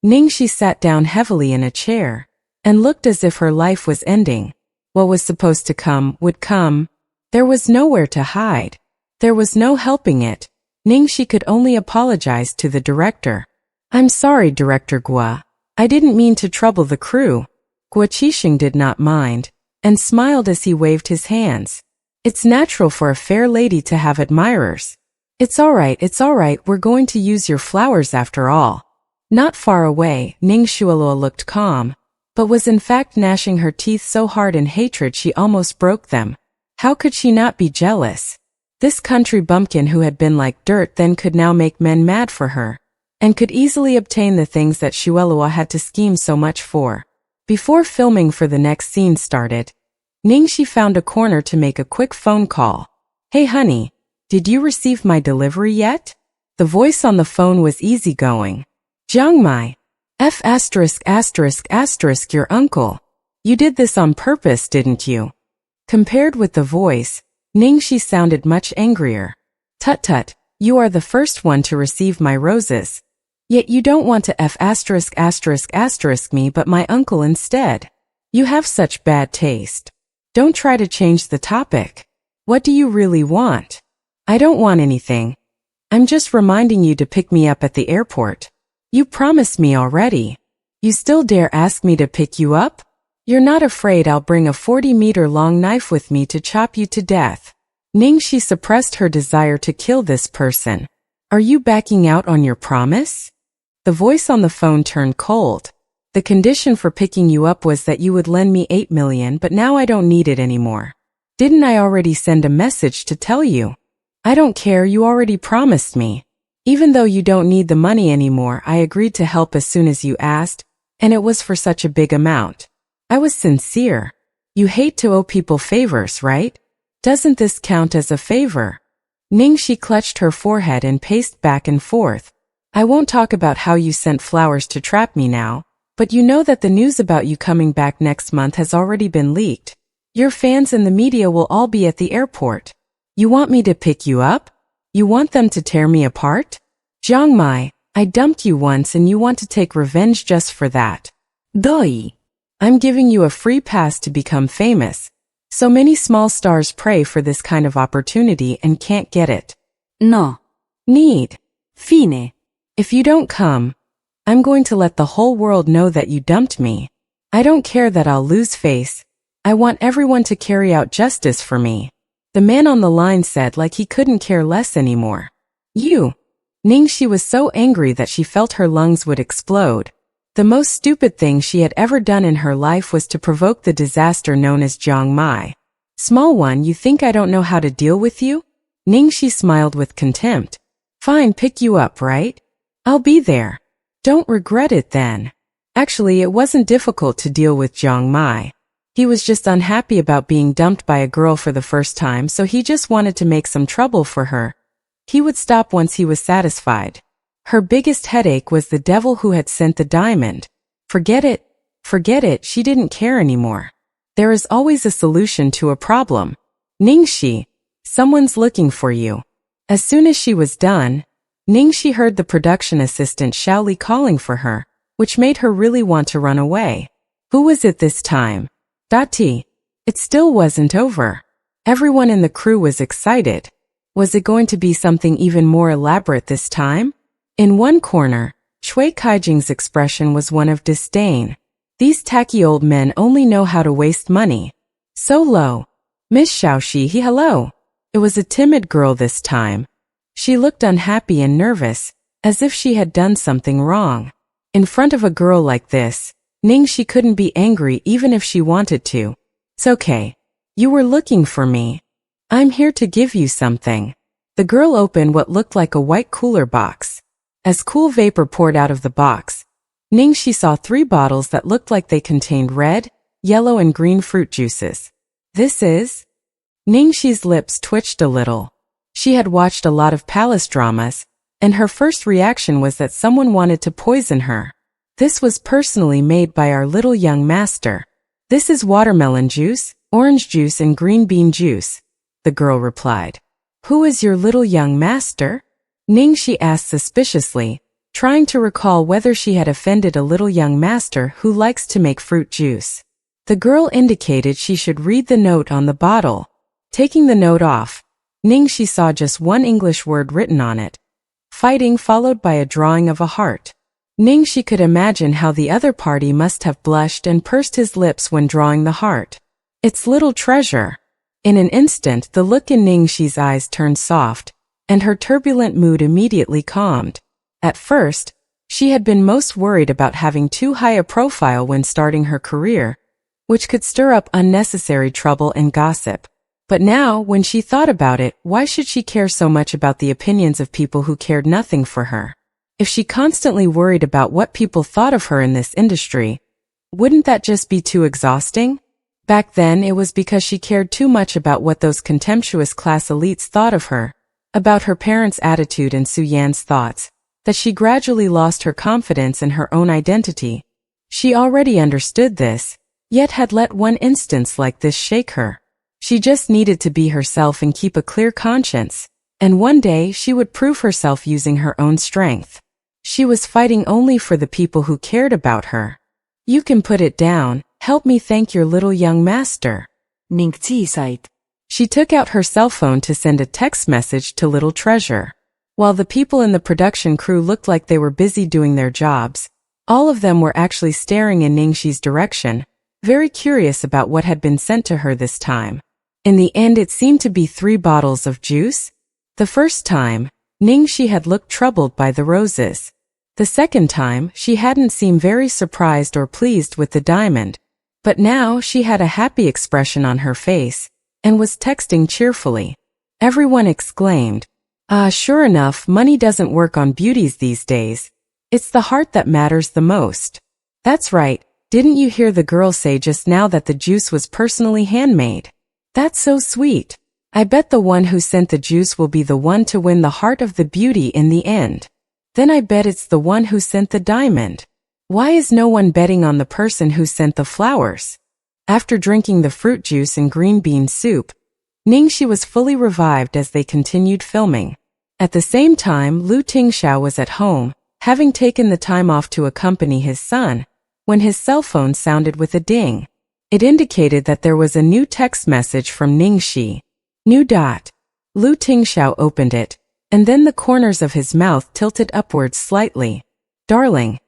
Ningxi sat down heavily in a chair, and looked as if her life was ending. What was supposed to come would come. There was nowhere to hide. There was no helping it. Ningxi could only apologize to the director. I'm sorry, Director Gua. I didn't mean to trouble the crew. Gua Qixing did not mind, and smiled as he waved his hands. It's natural for a fair lady to have admirers. It's all right, we're going to use your flowers after all. Not far away, Ningxuelua looked calm, but was in fact gnashing her teeth so hard in hatred she almost broke them. How could she not be jealous? This country bumpkin who had been like dirt then could now make men mad for her, and could easily obtain the things that Xuelua had to scheme so much for. Before filming for the next scene started, Ningxi found a corner to make a quick phone call. Hey honey, did you receive my delivery yet? The voice on the phone was easygoing. Jiangmai. Your uncle. You did this on purpose, didn't you? Compared with the voice, Ningxi sounded much angrier. Tut, you are the first one to receive my roses. Yet you don't want to me but my uncle instead. You have such bad taste. Don't try to change the topic. What do you really want? I don't want anything. I'm just reminding you to pick me up at the airport. You promised me already. You still dare ask me to pick you up? You're not afraid I'll bring a 40-meter-long knife with me to chop you to death. Ningxi suppressed her desire to kill this person. Are you backing out on your promise? The voice on the phone turned cold. The condition for picking you up was that you would lend me 8 million, but now I don't need it anymore. Didn't I already send a message to tell you? I don't care, you already promised me. Even though you don't need the money anymore, I agreed to help as soon as you asked, and it was for such a big amount. I was sincere. You hate to owe people favors, right? Doesn't this count as a favor? Ningxi clutched her forehead and paced back and forth. I won't talk about how you sent flowers to trap me now, but you know that the news about you coming back next month has already been leaked. Your fans and the media will all be at the airport. You want me to pick you up? You want them to tear me apart? Jiangmai, I dumped you once and you want to take revenge just for that. Doi. I'm giving you a free pass to become famous. So many small stars pray for this kind of opportunity and can't get it. No. Need. Fine. If you don't come, I'm going to let the whole world know that you dumped me. I don't care that I'll lose face. I want everyone to carry out justice for me. The man on the line said like he couldn't care less anymore. You. Ningxi was so angry that she felt her lungs would explode. The most stupid thing she had ever done in her life was to provoke the disaster known as Jiangmai. Small one, you think I don't know how to deal with you? Ningxi smiled with contempt. Fine, pick you up, right? I'll be there. Don't regret it then. Actually, it wasn't difficult to deal with Jiang Mai. He was just unhappy about being dumped by a girl for the first time, so he just wanted to make some trouble for her. He would stop once he was satisfied. Her biggest headache was the devil who had sent the diamond. Forget it, she didn't care anymore. There is always a solution to a problem. Ningxi, someone's looking for you. As soon as she was done, Ningxi heard the production assistant Xiaoli calling for her, which made her really want to run away. Who was it this time? Dati. It still wasn't over. Everyone in the crew was excited. Was it going to be something even more elaborate this time? In one corner, Shui Kaijing's expression was one of disdain. These tacky old men only know how to waste money. So low. Miss Xiaoxi, hello. It was a timid girl this time. She looked unhappy and nervous, as if she had done something wrong. In front of a girl like this, Ningxi couldn't be angry even if she wanted to. It's okay. You were looking for me. I'm here to give you something. The girl opened what looked like a white cooler box. As cool vapor poured out of the box, Ningxi saw 3 bottles that looked like they contained red, yellow and green fruit juices. This is? Ningxi's lips twitched a little. She had watched a lot of palace dramas, and her first reaction was that someone wanted to poison her. This was personally made by our little young master. This is watermelon juice, orange juice and green bean juice, the girl replied. Who is your little young master? Ningxi asked suspiciously, trying to recall whether she had offended a little young master who likes to make fruit juice. The girl indicated she should read the note on the bottle. Taking the note off, Ningxi saw just one English word written on it. Fighting, followed by a drawing of a heart. Ningxi could imagine how the other party must have blushed and pursed his lips when drawing the heart. It's little treasure. In an instant, the look in Ningxi's eyes turned soft, and her turbulent mood immediately calmed. At first, she had been most worried about having too high a profile when starting her career, which could stir up unnecessary trouble and gossip. But now, when she thought about it, why should she care so much about the opinions of people who cared nothing for her? If she constantly worried about what people thought of her in this industry, wouldn't that just be too exhausting? Back then, it was because she cared too much about what those contemptuous class elites thought of her, about her parents' attitude and Su Yan's thoughts, that she gradually lost her confidence in her own identity. She already understood this, yet had let one instance like this shake her. She just needed to be herself and keep a clear conscience, and one day she would prove herself using her own strength. She was fighting only for the people who cared about her. You can put it down. Help me thank your little young master. Ningxi sighed. She took out her cell phone to send a text message to Little Treasure. While the people in the production crew looked like they were busy doing their jobs, all of them were actually staring in Ningxi's direction, very curious about what had been sent to her this time. In the end, it seemed to be 3 bottles of juice. The first time, Ningxi had looked troubled by the roses. The second time, she hadn't seemed very surprised or pleased with the diamond. But now she had a happy expression on her face, and was texting cheerfully. Everyone exclaimed, "Ah, sure enough, money doesn't work on beauties these days. It's the heart that matters the most." That's right, didn't you hear the girl say just now that the juice was personally handmade? That's so sweet. I bet the one who sent the juice will be the one to win the heart of the beauty in the end. Then I bet it's the one who sent the diamond. Why is no one betting on the person who sent the flowers? After drinking the fruit juice and green bean soup, Ningxi was fully revived as they continued filming. At the same time, Lu Tingxiao was at home, having taken the time off to accompany his son, when his cell phone sounded with a ding. It indicated that there was a new text message from Ningxi. New dot. Lu Tingxiao opened it, and then the corners of his mouth tilted upwards slightly. Darling,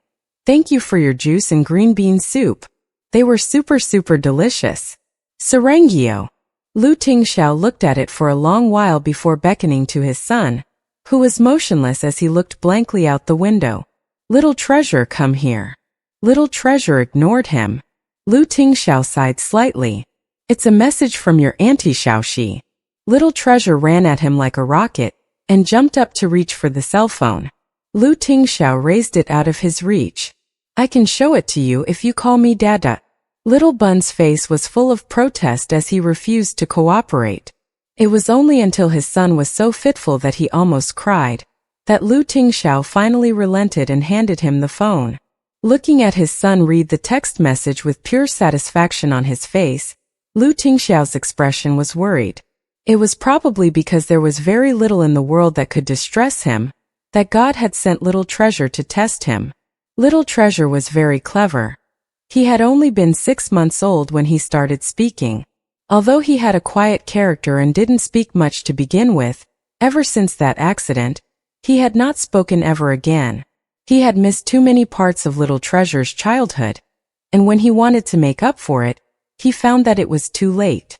thank you for your juice and green bean soup. They were super delicious. Sarangio. Lu Tingxiao looked at it for a long while before beckoning to his son, who was motionless as he looked blankly out the window. Little Treasure, come here. Little Treasure ignored him. Lu Tingxiao sighed slightly. It's a message from your auntie Xiaoxi. Little Treasure ran at him like a rocket, and jumped up to reach for the cell phone. Lu Tingxiao raised it out of his reach. I can show it to you if you call me Dada. Little Bun's face was full of protest as he refused to cooperate. It was only until his son was so fitful that he almost cried, that Lu Tingxiao finally relented and handed him the phone. Looking at his son read the text message with pure satisfaction on his face, Lu Tingxiao's expression was worried. It was probably because there was very little in the world that could distress him, that God had sent Little Treasure to test him. Little Treasure was very clever. He had only been 6 months old when he started speaking. Although he had a quiet character and didn't speak much to begin with, ever since that accident, he had not spoken ever again. He had missed too many parts of Little Treasure's childhood, and when he wanted to make up for it, he found that it was too late.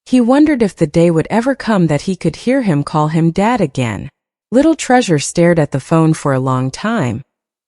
He wondered if the day would ever come that he could hear him call him Dad again. Little Treasure stared at the phone for a long time,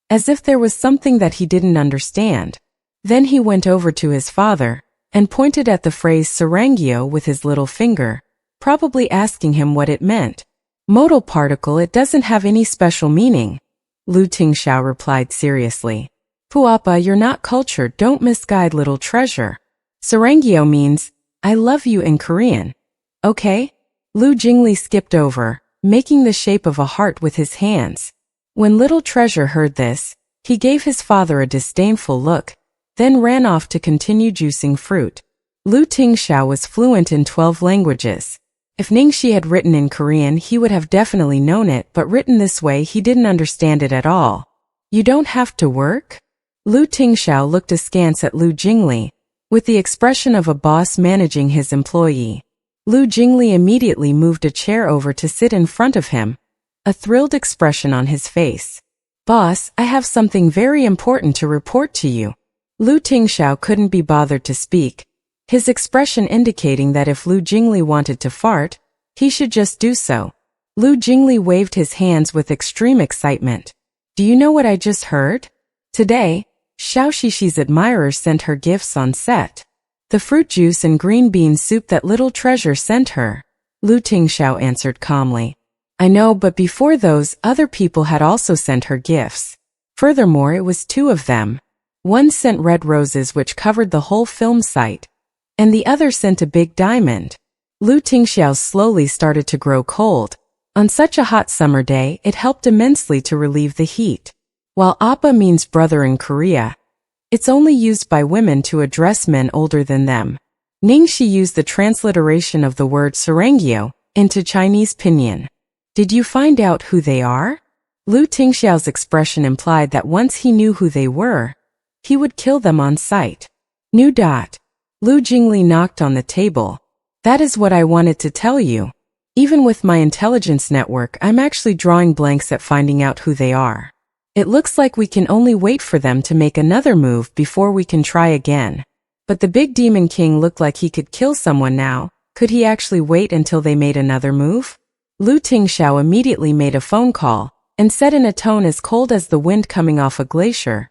as if there was something that he didn't understand. Then he went over to his father and pointed at the phrase Sarangyo with his little finger, probably asking him what it meant. Modal particle, it doesn't have any special meaning, Lu Tingxiao replied seriously. Puapa, you're not cultured, don't misguide Little Treasure. Sarangyo means, I love you in Korean. Okay? Lu Jingli skipped over, making the shape of a heart with his hands. When Little Treasure heard this, he gave his father a disdainful look, then ran off to continue juicing fruit. Lu Tingxiao was fluent in 12 languages. If Ningxi had written in Korean, he would have definitely known it, but written this way, he didn't understand it at all. You don't have to work? Lu Tingxiao looked askance at Lu Jingli, with the expression of a boss managing his employee. Lu Jingli immediately moved a chair over to sit in front of him, a thrilled expression on his face. Boss, I have something very important to report to you. Lu Tingxiao couldn't be bothered to speak, his expression indicating that if Lu Jingli wanted to fart, he should just do so. Lu Jingli waved his hands with extreme excitement. Do you know what I just heard? Today, Xiao Shishi's admirers sent her gifts on set. The fruit juice and green bean soup that Little Treasure sent her. Lu Tingxiao answered calmly. I know, but before those, other people had also sent her gifts. Furthermore, it was 2 of them. One sent red roses which covered the whole film site, and the other sent a big diamond. Lu Tingxiao slowly started to grow cold. On such a hot summer day, it helped immensely to relieve the heat. While appa means brother in Korea, it's only used by women to address men older than them. Ningxi used the transliteration of the word Sarangyo into Chinese pinyin. Did you find out who they are? Lu Tingxiao's expression implied that once he knew who they were, he would kill them on sight. New dot. Lu Jingli knocked on the table. That is what I wanted to tell you. Even with my intelligence network, I'm actually drawing blanks at finding out who they are. It looks like we can only wait for them to make another move before we can try again. But the big demon king looked like he could kill someone now. Could he actually wait until they made another move? Lu Tingxiao immediately made a phone call and said in a tone as cold as the wind coming off a glacier,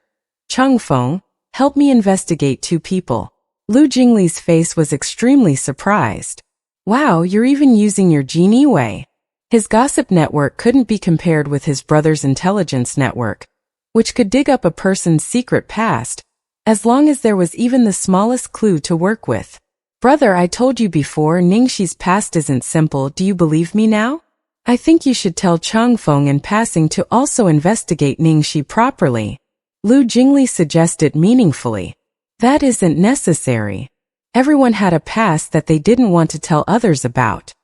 Chung Feng, help me investigate 2 people. Lu Jingli's face was extremely surprised. Wow, you're even using your genie way. His gossip network couldn't be compared with his brother's intelligence network, which could dig up a person's secret past, as long as there was even the smallest clue to work with. Brother, I told you before, Ningxi's past isn't simple. Do you believe me now? I think you should tell Chung Feng in passing to also investigate Ningxi properly. Lu Jingli suggested meaningfully. That isn't necessary. Everyone had a past that they didn't want to tell others about.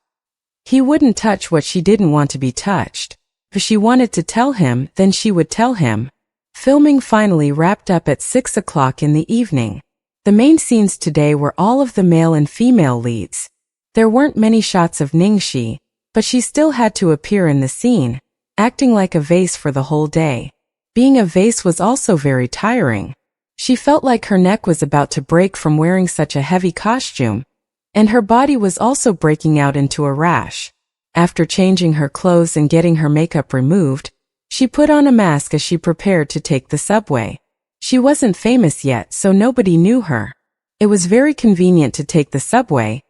He wouldn't touch what she didn't want to be touched. If she wanted to tell him, then she would tell him. Filming finally wrapped up at 6 o'clock in the evening. The main scenes today were all of the male and female leads. There weren't many shots of Ningxi, but she still had to appear in the scene, acting like a vase for the whole day. Being a vase was also very tiring. She felt like her neck was about to break from wearing such a heavy costume, and her body was also breaking out into a rash. After changing her clothes and getting her makeup removed, she put on a mask as she prepared to take the subway. She wasn't famous yet, so nobody knew her. It was very convenient to take the subway,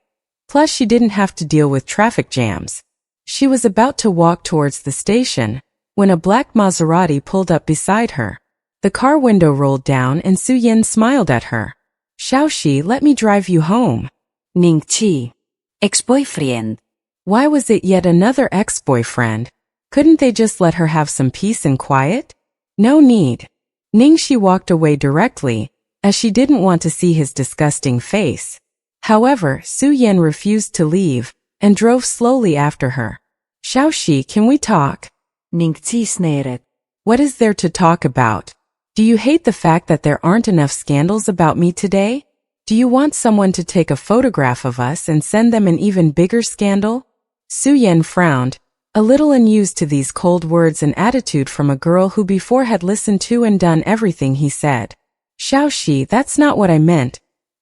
plus she didn't have to deal with traffic jams. She was about to walk towards the station, when a black Maserati pulled up beside her. The car window rolled down and Su Yan smiled at her. Xiaoxi, let me drive you home. Ningqi. Ex-boyfriend. Why was it yet another ex-boyfriend? Couldn't they just let her have some peace and quiet? No need. Ningxi walked away directly, as she didn't want to see his disgusting face. However, Su Yan refused to leave, and drove slowly after her. Xiaoxi, can we talk? Ningqi sneret. What is there to talk about? Do you hate the fact that there aren't enough scandals about me today? Do you want someone to take a photograph of us and send them an even bigger scandal? Su Yan frowned, a little unused to these cold words and attitude from a girl who before had listened to and done everything he said. Xiaoxi, that's not what I meant.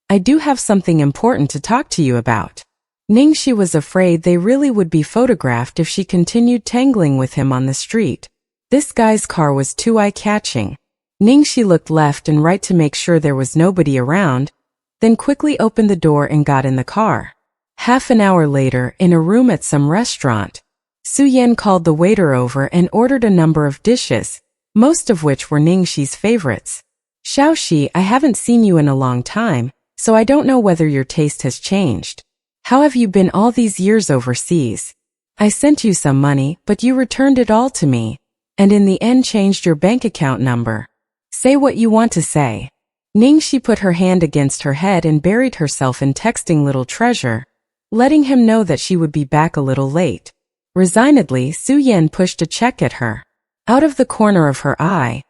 I do have something important to talk to you about. Ningxi was afraid they really would be photographed if she continued tangling with him on the street. This guy's car was too eye-catching. Ningxi looked left and right to make sure there was nobody around, then quickly opened the door and got in the car. Half an hour later, in a room at some restaurant, Su Yan called the waiter over and ordered a number of dishes, most of which were Ningxi's favorites. Xiaoxi, I haven't seen you in a long time, so I don't know whether your taste has changed. How have you been all these years overseas? I sent you some money, but you returned it all to me, and in the end changed your bank account number. Say what you want to say. Ningxi put her hand against her head and buried herself in texting little treasure, letting him know that she would be back a little late. Resignedly, Su Yan pushed a check at her. Out of the corner of her eye,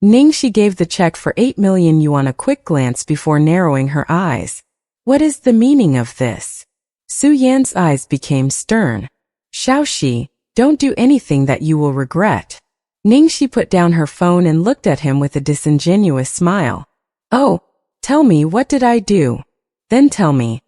Ningxi gave the check for 8 million yuan a quick glance before narrowing her eyes. What is the meaning of this? Su Yan's eyes became stern. Xiaoxi, don't do anything that you will regret. Ningxi put down her phone and looked at him with a disingenuous smile. Oh, tell me, what did I do? Then tell me,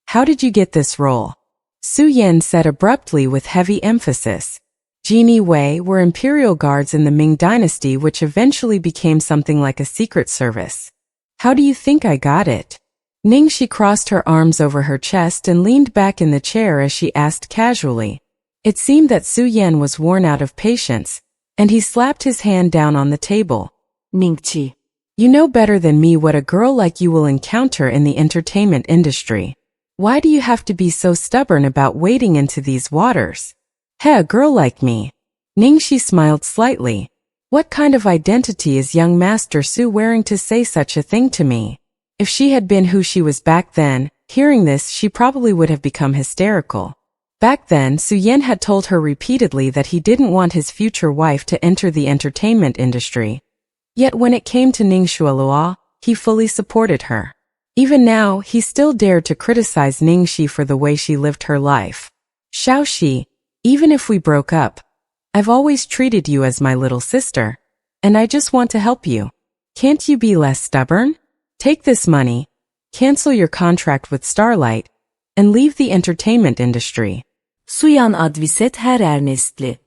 how did you get this role? Su Yan said abruptly with heavy emphasis. Genie Wei were imperial guards in the Ming dynasty which eventually became something like a secret service. How do you think I got it? Ningxi crossed her arms over her chest and leaned back in the chair as she asked casually. It seemed that Su Yan was worn out of patience, and he slapped his hand down on the table. Ningqi. You know better than me what a girl like you will encounter in the entertainment industry. Why do you have to be so stubborn about wading into these waters? Hey, a girl like me. Ningxi smiled slightly. What kind of identity is young Master Su wearing to say such a thing to me? If she had been who she was back then, hearing this she probably would have become hysterical. Back then, Su Yan had told her repeatedly that he didn't want his future wife to enter the entertainment industry. Yet when it came to Ning Shualua, he fully supported her. Even now, he still dared to criticize Ningxi for the way she lived her life. Xiaoxi, even if we broke up, I've always treated you as my little sister, and I just want to help you. Can't you be less stubborn? Take this money, cancel your contract with Starlight, and leave the entertainment industry. Suyan adviset her earnestly.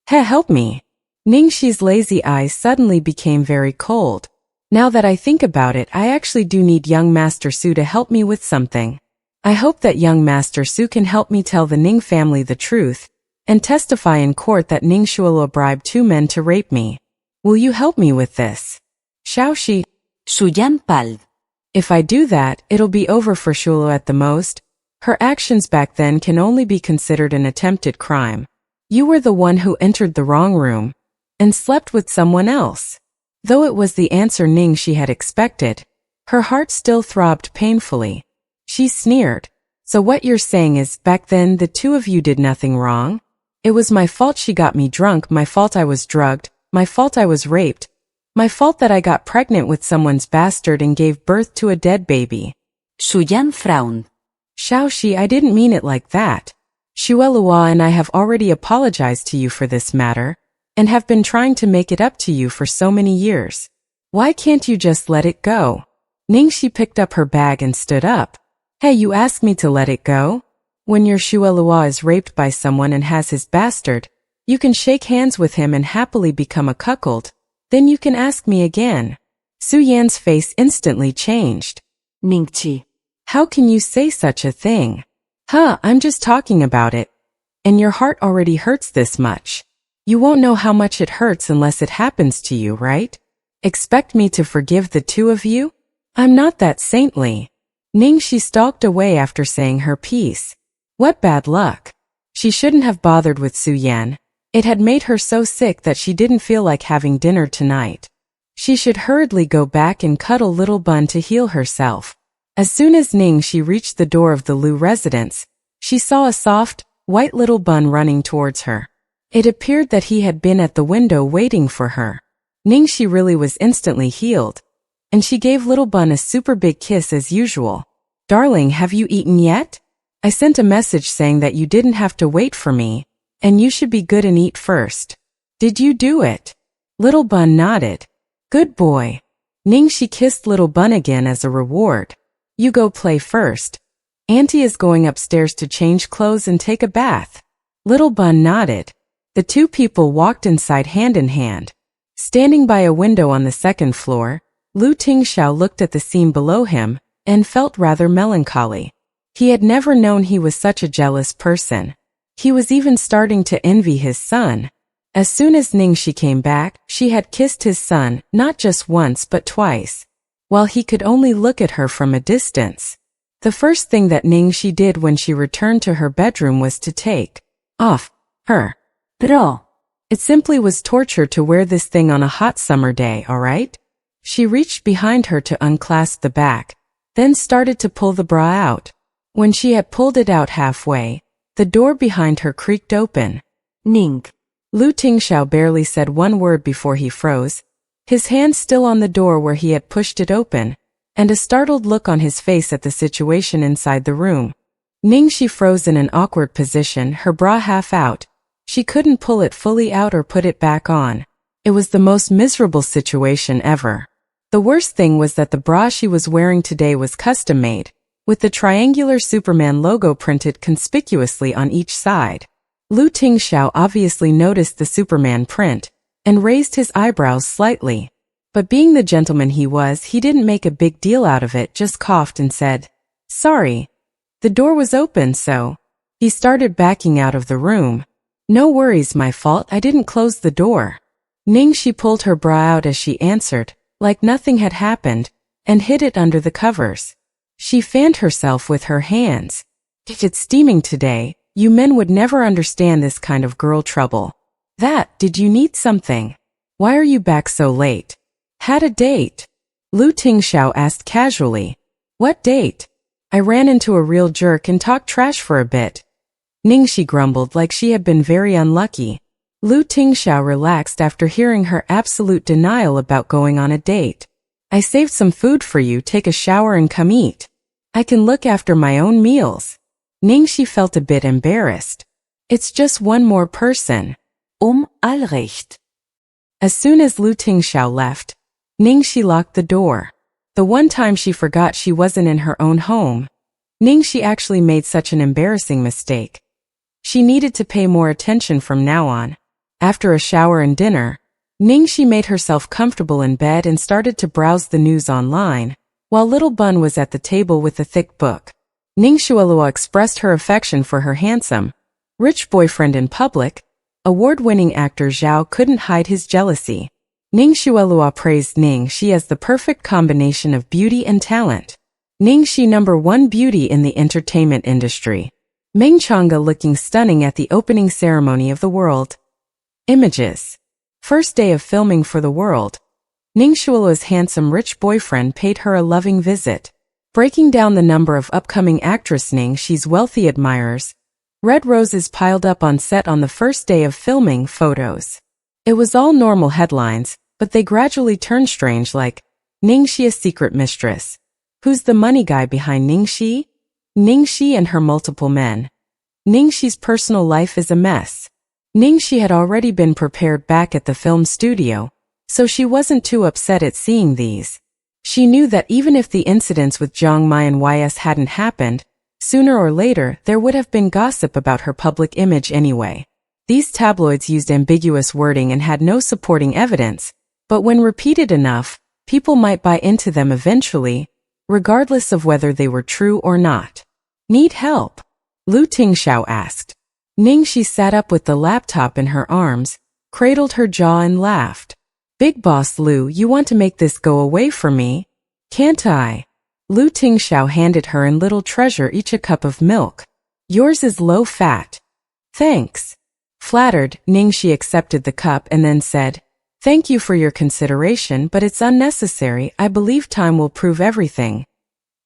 Hey, help me. Ningxi's lazy eyes suddenly became very cold. Now that I think about it, I actually do need young Master Su to help me with something. I hope that young Master Su can help me tell the Ning family the truth, and testify in court that Ning Shualua bribed 2 men to rape me. Will you help me with this? Xiaoxi. Suyan palled. If I do that, it'll be over for Shualua at the most. Her actions back then can only be considered an attempted crime. You were the one who entered the wrong room and slept with someone else. Though it was the answer Ningxi had expected, her heart still throbbed painfully. She sneered. So what you're saying is, back then the 2 of you did nothing wrong? It was my fault she got me drunk, my fault I was drugged, my fault I was raped, my fault that I got pregnant with someone's bastard and gave birth to a dead baby. Suyan frowned. Xiaoxi, I didn't mean it like that. Shualua and I have already apologized to you for this matter, and have been trying to make it up to you for so many years. Why can't you just let it go? Ningxi picked up her bag and stood up. Hey, you ask me to let it go? When your Shualua is raped by someone and has his bastard, you can shake hands with him and happily become a cuckold. Then you can ask me again. Su Yan's face instantly changed. Ningxi. How can you say such a thing? I'm just talking about it. And your heart already hurts this much. You won't know how much it hurts unless it happens to you, right? Expect me to forgive the two of you? I'm not that saintly. Ningxi stalked away after saying her piece. What bad luck. She shouldn't have bothered with Su Yan. It had made her so sick that she didn't feel like having dinner tonight. She should hurriedly go back and cuddle little Bun to heal herself. As soon as Ningxi reached the door of the Lu residence, she saw a soft, white little Bun running towards her. It appeared that he had been at the window waiting for her. Ningxi really was instantly healed, and she gave little Bun a super big kiss as usual. Darling, have you eaten yet? I sent a message saying that you didn't have to wait for me, and you should be good and eat first. Did you do it? Little Bun nodded. Good boy. Ningxi kissed little Bun again as a reward. You go play first. Auntie is going upstairs to change clothes and take a bath. Little Bun nodded. The two people walked inside hand in hand. Standing by a window on the second floor, Lu Tingxiao looked at the scene below him and felt rather melancholy. He had never known he was such a jealous person. He was even starting to envy his son. As soon as Ningxi came back, she had kissed his son, not just once but twice, while he could only look at her from a distance. The first thing that Ningxi did when she returned to her bedroom was to take off her bra. It simply was torture to wear this thing on a hot summer day, alright? She reached behind her to unclasp the back, then started to pull the bra out. When she had pulled it out halfway, the door behind her creaked open. Ning. Lu Tingxiao barely said one word before he froze, his hand still on the door where he had pushed it open, and a startled look on his face at the situation inside the room. Ningxi froze in an awkward position, her bra half out. She couldn't pull it fully out or put it back on. It was the most miserable situation ever. The worst thing was that the bra she was wearing today was custom-made, with the triangular Superman logo printed conspicuously on each side. Lu Tingxiao obviously noticed the Superman print and raised his eyebrows slightly. But being the gentleman he was, he didn't make a big deal out of it, just coughed and said, "Sorry. The door was open, so." He started backing out of the room. "No worries, my fault, I didn't close the door." Ningxi pulled her bra out as she answered, like nothing had happened, and hid it under the covers. She fanned herself with her hands. If it's steaming today, you men would never understand this kind of girl trouble. Did you need something? Why are you back so late? Had a date? Lu Tingxiao asked casually. What date? I ran into a real jerk and talked trash for a bit. Ningxi grumbled like she had been very unlucky. Lu Tingxiao relaxed after hearing her absolute denial about going on a date. I saved some food for you, take a shower and come eat. I can look after my own meals. Ningxi felt a bit embarrassed. It's just one more person. Allrecht. As soon as Lu Tingxiao left, Ningxi locked the door. The one time she forgot she wasn't in her own home, Ningxi actually made such an embarrassing mistake. She needed to pay more attention from now on. After a shower and dinner, Ningxi made herself comfortable in bed and started to browse the news online, while little Bun was at the table with a thick book. Ningxuelua expressed her affection for her handsome, rich boyfriend in public. Award-winning actor Zhao couldn't hide his jealousy. Ningxuelua praised Ningxi as the perfect combination of beauty and talent. Ningxi #1 beauty in the entertainment industry. Meng Chang'e looking stunning at the opening ceremony of the world. Images. First day of filming for the world. Ningxuelua's handsome rich boyfriend paid her a loving visit. Breaking down the number of upcoming actress Ningxi's wealthy admirers, red roses piled up on set on the first day of filming photos. It was all normal headlines, but they gradually turned strange like, Ningxi a secret mistress. Who's the money guy behind Ningxi? Ningxi and her multiple men. Ningxi's personal life is a mess. Ningxi had already been prepared back at the film studio, so she wasn't too upset at seeing these. She knew that even if the incidents with Zhang Mai and YS hadn't happened, sooner or later there would have been gossip about her public image anyway. These tabloids used ambiguous wording and had no supporting evidence, but when repeated enough, people might buy into them eventually, regardless of whether they were true or not. Need help? Lu Tingxiao asked. Ningxi sat up with the laptop in her arms, cradled her jaw and laughed. Big Boss Lu, you want to make this go away from me? Can't I? Lu Tingxiao handed her and Little Treasure each a cup of milk. Yours is low fat. Thanks. Flattered, Ningxi accepted the cup and then said, Thank you for your consideration, but it's unnecessary. I believe time will prove everything.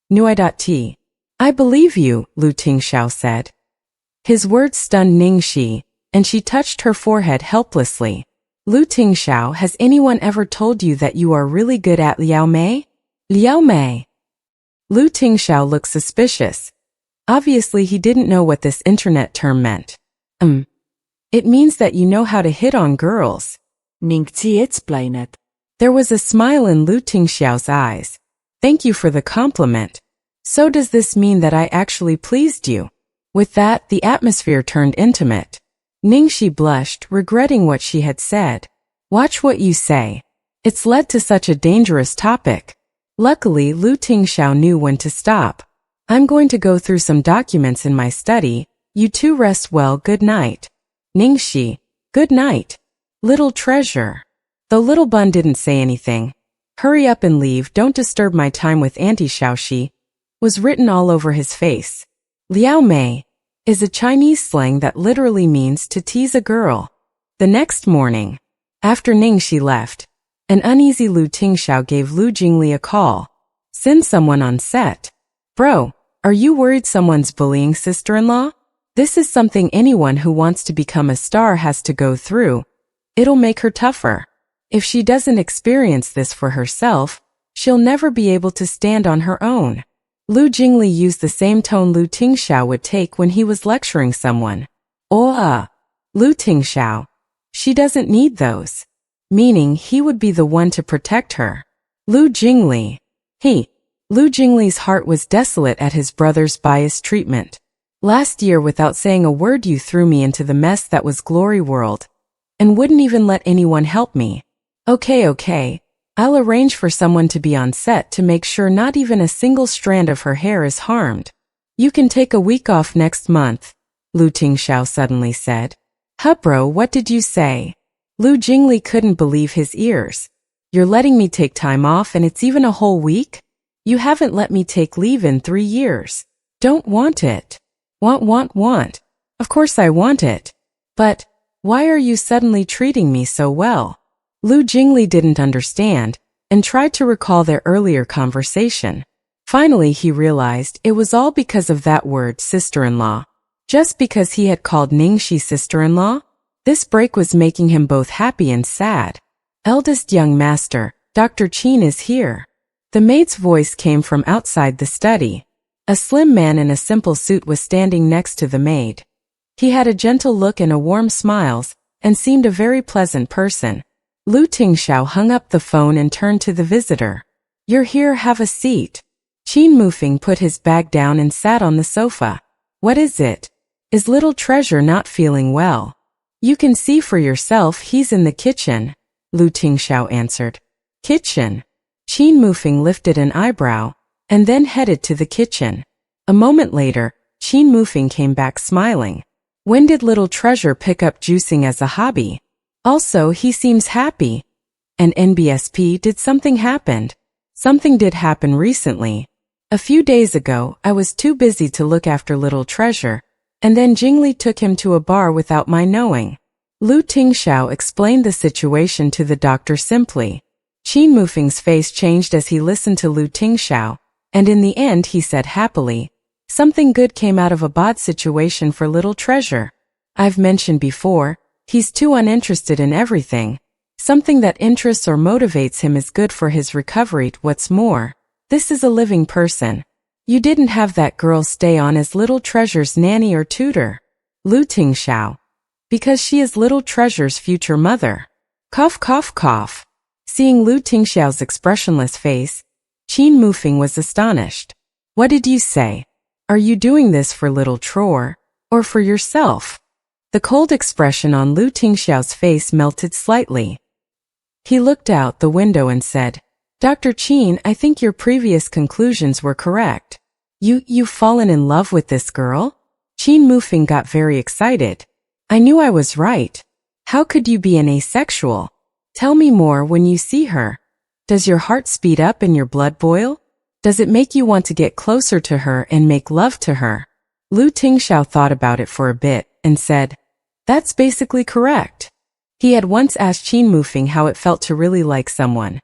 Nui.t. I believe you, Lu Tingxiao said. His words stunned Ningxi, and she touched her forehead helplessly. Lu Tingxiao, has anyone ever told you that you are really good at Liao Mei? Liao Mei. Lu Tingxiao looked suspicious. Obviously he didn't know what this internet term meant. It means that you know how to hit on girls. Ningxi explained. There was a smile in Lu Tingxiao's eyes. Thank you for the compliment. So does this mean that I actually pleased you? With that, the atmosphere turned intimate. Ningxi blushed, regretting what she had said. Watch what you say. It's led to such a dangerous topic. Luckily, Lu Tingxiao knew when to stop. I'm going to go through some documents in my study. You two rest well. Good night. Ningxi. Good night. Little Treasure. Though Little Bun didn't say anything. Hurry up and leave. Don't disturb my time with Auntie Xiaoxi. Was written all over his face. Liao Mei is a Chinese slang that literally means to tease a girl. The next morning, after Ningxi left, an uneasy Lu Tingxiao gave Lu Jingli a call. Send someone on set. Bro, are you worried someone's bullying sister-in-law? This is something anyone who wants to become a star has to go through. It'll make her tougher. If she doesn't experience this for herself, she'll never be able to stand on her own. Lu Jingli used the same tone Lu Tingxiao would take when he was lecturing someone. Lu Tingxiao. She doesn't need those. Meaning he would be the one to protect her. Lu Jingli. Lu Jingli's heart was desolate at his brother's biased treatment. Last year, without saying a word, you threw me into the mess that was Glory World. And wouldn't even let anyone help me. Okay. I'll arrange for someone to be on set to make sure not even a single strand of her hair is harmed. You can take a week off next month, Lu Tingxiao suddenly said. Huh bro, what did you say? Lu Jingli couldn't believe his ears. You're letting me take time off and it's even a whole week? You haven't let me take leave in 3 years. Don't want it. Want. Of course I want it. But why are you suddenly treating me so well? Lu Jingli didn't understand and tried to recall their earlier conversation. Finally, he realized it was all because of that word, sister-in-law. Just because he had called Ningxi sister-in-law? This break was making him both happy and sad. Eldest young master, Dr. Qin is here. The maid's voice came from outside the study. A slim man in a simple suit was standing next to the maid. He had a gentle look and a warm smile, and seemed a very pleasant person. Lu Tingxiao hung up the phone and turned to the visitor. You're here, have a seat. Qin Mufeng put his bag down and sat on the sofa. What is it? Is Little Treasure not feeling well? You can see for yourself, he's in the kitchen, Lu Tingxiao answered. Kitchen? Qin Mufeng lifted an eyebrow, and then headed to the kitchen. A moment later, Qin Mufeng came back smiling. When did Little Treasure pick up juicing as a hobby? Also, he seems happy. And NBSP, did something happen? Something did happen recently. A few days ago, I was too busy to look after Little Treasure, and then Jingli took him to a bar without my knowing. Lu Tingxiao explained the situation to the doctor simply. Qin Mufeng's face changed as he listened to Lu Tingxiao, and in the end he said happily, something good came out of a bad situation for Little Treasure. I've mentioned before, he's too uninterested in everything. Something that interests or motivates him is good for his recovery. What's more, this is a living person. You didn't have that girl stay on as Little Treasure's nanny or tutor. Lu Tingxiao. Because she is Little Treasure's future mother. Cough. Seeing Lu Tingxiao's expressionless face, Qin Mufeng was astonished. What did you say? Are you doing this for Little Troer, or for yourself? The cold expression on Lu Tingxiao's face melted slightly. He looked out the window and said, Dr. Qin, I think your previous conclusions were correct. You've fallen in love with this girl? Qin Mufeng got very excited. I knew I was right. How could you be an asexual? Tell me more when you see her. Does your heart speed up and your blood boil? Does it make you want to get closer to her and make love to her? Lu Tingxiao thought about it for a bit and said, that's basically correct. He had once asked Qin Mufing how it felt to really like someone.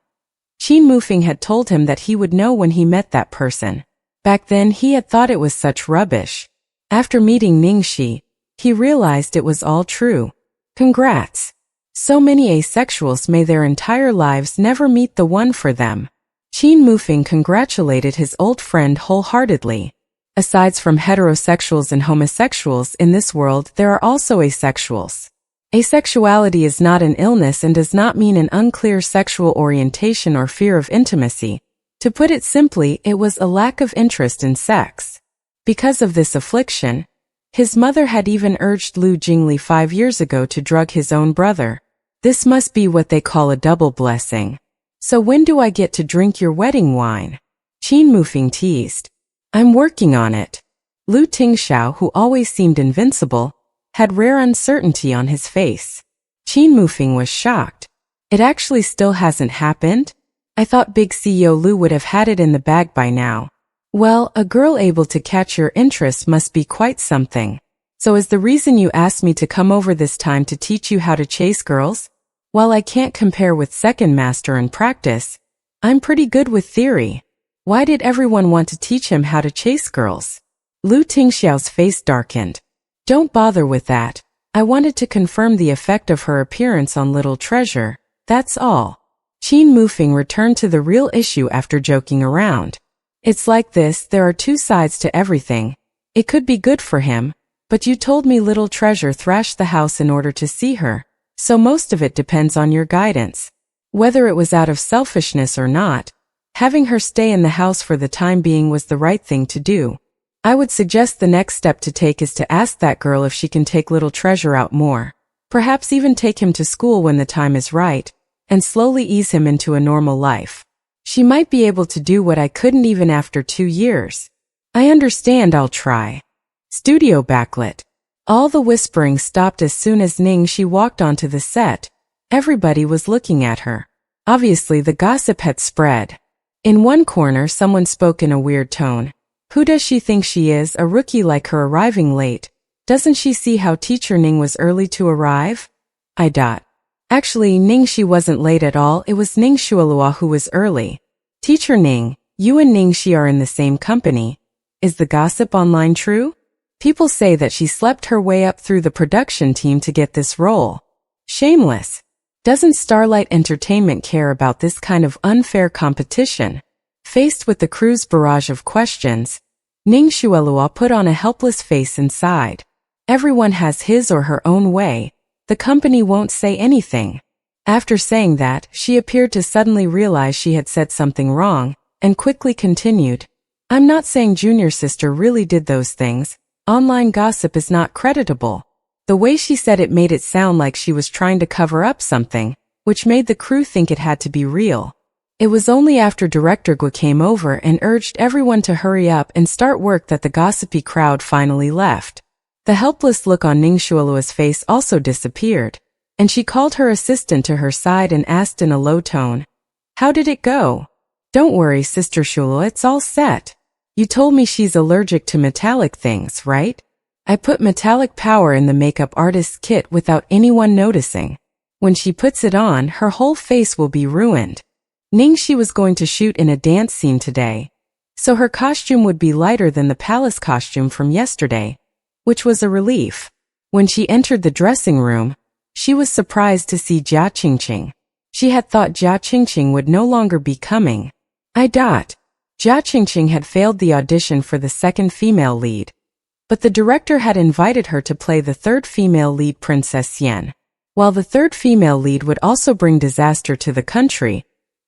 Qin Mufing had told him that he would know when he met that person. Back then he had thought it was such rubbish. After meeting Ningxi, he realized it was all true. Congrats! So many asexuals may their entire lives never meet the one for them. Qin Mufing congratulated his old friend wholeheartedly. Aside from heterosexuals and homosexuals in this world, there are also asexuals. Asexuality is not an illness and does not mean an unclear sexual orientation or fear of intimacy. To put it simply, it was a lack of interest in sex. Because of this affliction, his mother had even urged Lu Jingli 5 years ago to drug his own brother. This must be what they call a double blessing. So when do I get to drink your wedding wine? Qin Mufing teased. I'm working on it. Lu Tingxiao, who always seemed invincible, had rare uncertainty on his face. Qin Mufing was shocked. It actually still hasn't happened? I thought Big CEO Lu would have had it in the bag by now. Well, a girl able to catch your interest must be quite something. So is the reason you asked me to come over this time to teach you how to chase girls? While I can't compare with second master in practice, I'm pretty good with theory. Why did everyone want to teach him how to chase girls? Lu Tingxiao's face darkened. Don't bother with that. I wanted to confirm the effect of her appearance on Little Treasure, that's all. Qin Mufing returned to the real issue after joking around. It's like this, there are two sides to everything. It could be good for him, but you told me Little Treasure thrashed the house in order to see her, so most of it depends on your guidance. Whether it was out of selfishness or not, having her stay in the house for the time being was the right thing to do. I would suggest the next step to take is to ask that girl if she can take Little Treasure out more. Perhaps even take him to school when the time is right, and slowly ease him into a normal life. She might be able to do what I couldn't even after 2 years. I understand, I'll try. Studio backlit. All the whispering stopped as soon as Ningxi walked onto the set. Everybody was looking at her. Obviously the gossip had spread. In one corner someone spoke in a weird tone. Who does she think she is, a rookie like her arriving late? Doesn't she see how Teacher Ning was early to arrive? Actually, Ningxi wasn't late at all, it was Ning Shualua who was early. Teacher Ning, you and Ningxi are in the same company. Is the gossip online true? People say that she slept her way up through the production team to get this role. Shameless. Doesn't Starlight Entertainment care about this kind of unfair competition? Faced with the crew's barrage of questions, Ning Shualua put on a helpless face and sighed. Everyone has his or her own way. The company won't say anything. After saying that, she appeared to suddenly realize she had said something wrong, and quickly continued. I'm not saying Junior Sister really did those things. Online gossip is not creditable. The way she said it made it sound like she was trying to cover up something, which made the crew think it had to be real. It was only after Director Gua came over and urged everyone to hurry up and start work that the gossipy crowd finally left. The helpless look on Ning Shualua's face also disappeared, and she called her assistant to her side and asked in a low tone, how did it go? Don't worry, Sister Shualua, it's all set. You told me she's allergic to metallic things, right? I put metallic power in the makeup artist's kit without anyone noticing. When she puts it on, her whole face will be ruined. Ningxi was going to shoot in a dance scene today, so her costume would be lighter than the palace costume from yesterday, which was a relief. When she entered the dressing room, she was surprised to see Jia Qingqing. She had thought Jia Qingqing would no longer be coming. Jia Qingqing had failed the audition for the second female lead, but the director had invited her to play the third female lead, Princess Yen. While the third female lead would also bring disaster to the country,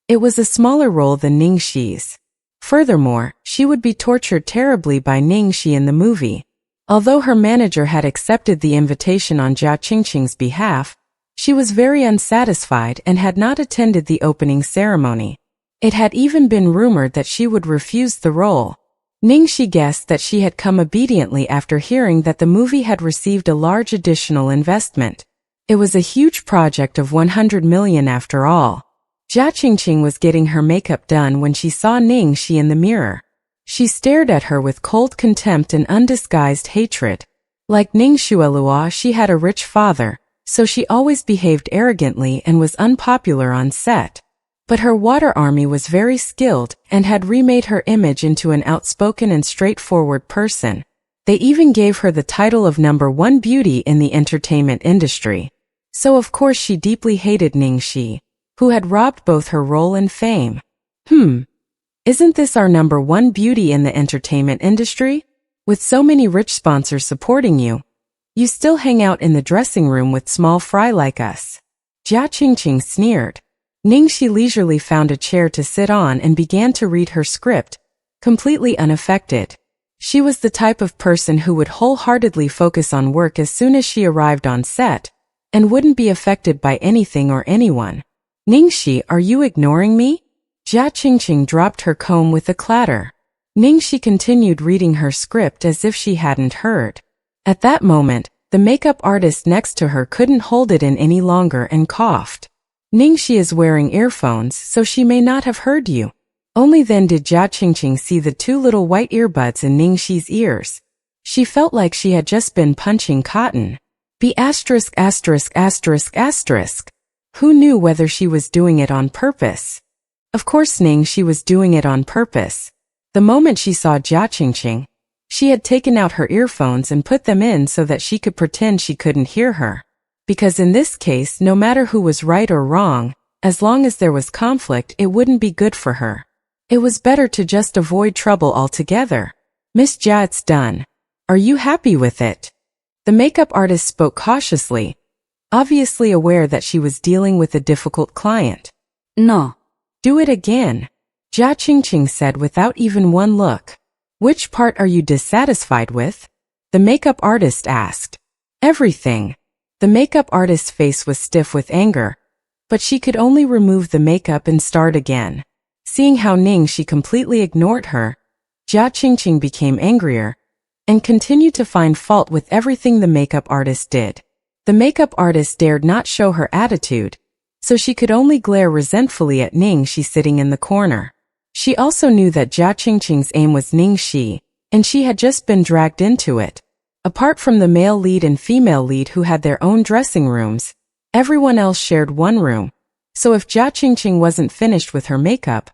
it was a smaller role than Ningxi's. Furthermore, she would be tortured terribly by Ningxi in the movie. Although her manager had accepted the invitation on Jia Qingqing's behalf, she was very unsatisfied and had not attended the opening ceremony. It had even been rumored that she would refuse the role. Ningxi guessed that she had come obediently after hearing that the movie had received a large additional investment. It was a huge project of 100 million after all. Jia Qingqing was getting her makeup done when she saw Ningxi in the mirror. She stared at her with cold contempt and undisguised hatred. Like Ning Xuelua, she had a rich father, so she always behaved arrogantly and was unpopular on set. But her water army was very skilled and had remade her image into an outspoken and straightforward person. They even gave her the title of #1 beauty in the entertainment industry. So of course she deeply hated Ningxi, who had robbed both her role and fame. Isn't this our #1 beauty in the entertainment industry? With so many rich sponsors supporting you, you still hang out in the dressing room with small fry like us. Jia Qingqing sneered. Ningxi leisurely found a chair to sit on and began to read her script, completely unaffected. She was the type of person who would wholeheartedly focus on work as soon as she arrived on set, and wouldn't be affected by anything or anyone. Ningxi, are you ignoring me? Jia Qingqing dropped her comb with a clatter. Ningxi continued reading her script as if she hadn't heard. At that moment, the makeup artist next to her couldn't hold it in any longer and coughed. Ningxi is wearing earphones, so she may not have heard you. Only then did Jia Qingqing see the 2 little white earbuds in Ningxi's ears. She felt like she had just been punching cotton. B**********. Who knew whether she was doing it on purpose? Of course Ningxi was doing it on purpose. The moment she saw Jia Qingqing, she had taken out her earphones and put them in so that she could pretend she couldn't hear her. Because in this case, no matter who was right or wrong, as long as there was conflict, it wouldn't be good for her. It was better to just avoid trouble altogether. Miss Jia, it's done. Are you happy with it? The makeup artist spoke cautiously, obviously aware that she was dealing with a difficult client. No. Do it again, Jia Qingqing said without even one look. Which part are you dissatisfied with? The makeup artist asked. Everything. The makeup artist's face was stiff with anger, but she could only remove the makeup and start again. Seeing how Ningxi completely ignored her, Jia Qingqing became angrier and continued to find fault with everything the makeup artist did. The makeup artist dared not show her attitude, so she could only glare resentfully at Ningxi sitting in the corner. She also knew that Jia Qingqing's aim was Ningxi, and she had just been dragged into it. Apart from the male lead and female lead who had their own dressing rooms, everyone else shared one room. So if Jia Qingqing wasn't finished with her makeup,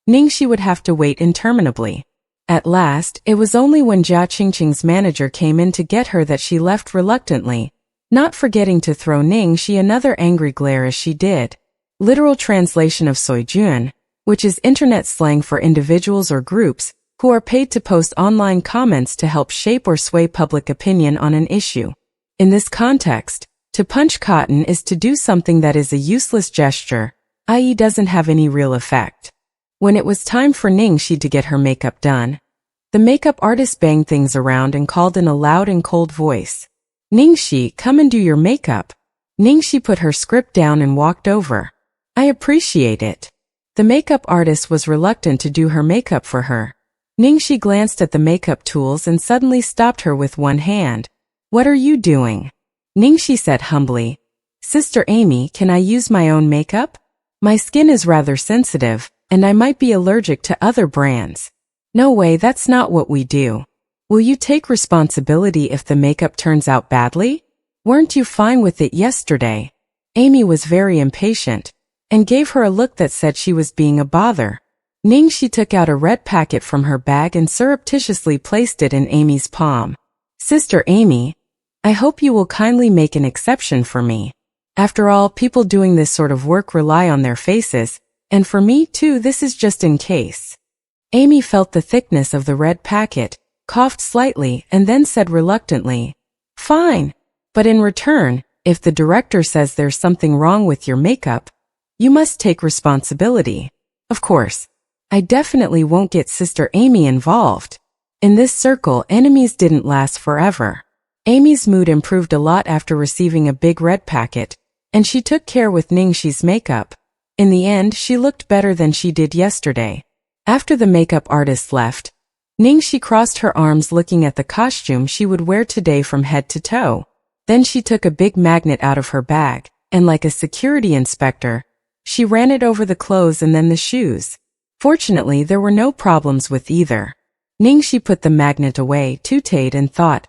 Ningxi would have to wait interminably. At last, it was only when Jia Qingqing's manager came in to get her that she left reluctantly, not forgetting to throw Ningxi another angry glare as she did. Literal translation of soijun, which is internet slang for individuals or groups who are paid to post online comments to help shape or sway public opinion on an issue. In this context, to punch cotton is to do something that is a useless gesture, i.e. doesn't have any real effect. When it was time for Ningxi to get her makeup done, the makeup artist banged things around and called in a loud and cold voice. Ningxi, come and do your makeup. Ningxi put her script down and walked over. I appreciate it. The makeup artist was reluctant to do her makeup for her. Ningxi glanced at the makeup tools and suddenly stopped her with one hand. What are you doing? Ningxi said humbly. Sister Amy, can I use my own makeup? My skin is rather sensitive, and I might be allergic to other brands. No way, that's not what we do. Will you take responsibility if the makeup turns out badly? Weren't you fine with it yesterday? Amy was very impatient, and gave her a look that said she was being a bother. Ningxi took out a red packet from her bag and surreptitiously placed it in Amy's palm. Sister Amy, I hope you will kindly make an exception for me. After all, people doing this sort of work rely on their faces, and for me too, this is just in case. Amy felt the thickness of the red packet, coughed slightly, and then said reluctantly, Fine, but in return, if the director says there's something wrong with your makeup, you must take responsibility. Of course, I definitely won't get Sister Amy involved. In this circle, enemies didn't last forever. Amy's mood improved a lot after receiving a big red packet, and she took care with Ningxi's makeup. In the end, she looked better than she did yesterday. After the makeup artist left, Ningxi crossed her arms looking at the costume she would wear today from head to toe. Then she took a big magnet out of her bag, and like a security inspector, she ran it over the clothes and then the shoes. Fortunately, there were no problems with either. Ningxi put the magnet away, tooted, and thought,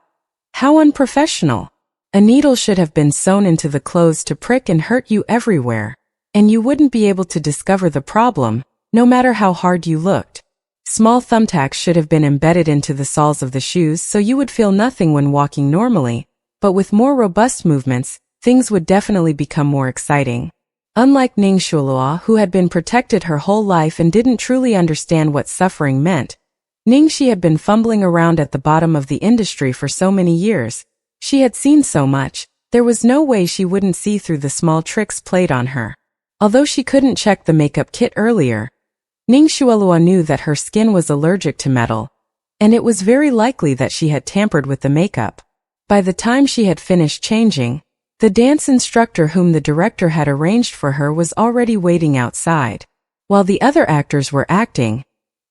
how unprofessional. A needle should have been sewn into the clothes to prick and hurt you everywhere, and you wouldn't be able to discover the problem, no matter how hard you looked. Small thumbtacks should have been embedded into the soles of the shoes so you would feel nothing when walking normally, but with more robust movements, things would definitely become more exciting. Unlike Ning Shuolua, who had been protected her whole life and didn't truly understand what suffering meant, Ningxi had been fumbling around at the bottom of the industry for so many years. She had seen so much, there was no way she wouldn't see through the small tricks played on her. Although she couldn't check the makeup kit earlier, Ning Shuolua knew that her skin was allergic to metal, and it was very likely that she had tampered with the makeup. By the time she had finished changing, the dance instructor whom the director had arranged for her was already waiting outside. While the other actors were acting,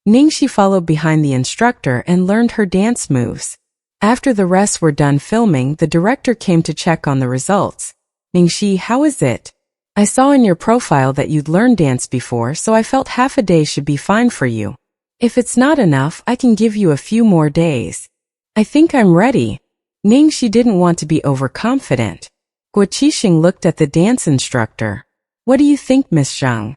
Ningxi followed behind the instructor and learned her dance moves. After the rest were done filming, the director came to check on the results. Ningxi, how is it? I saw in your profile that you'd learned dance before, so I felt half a day should be fine for you. If it's not enough, I can give you a few more days. I think I'm ready. Ningxi didn't want to be overconfident. Guo Qixing looked at the dance instructor. What do you think, Miss Zhang?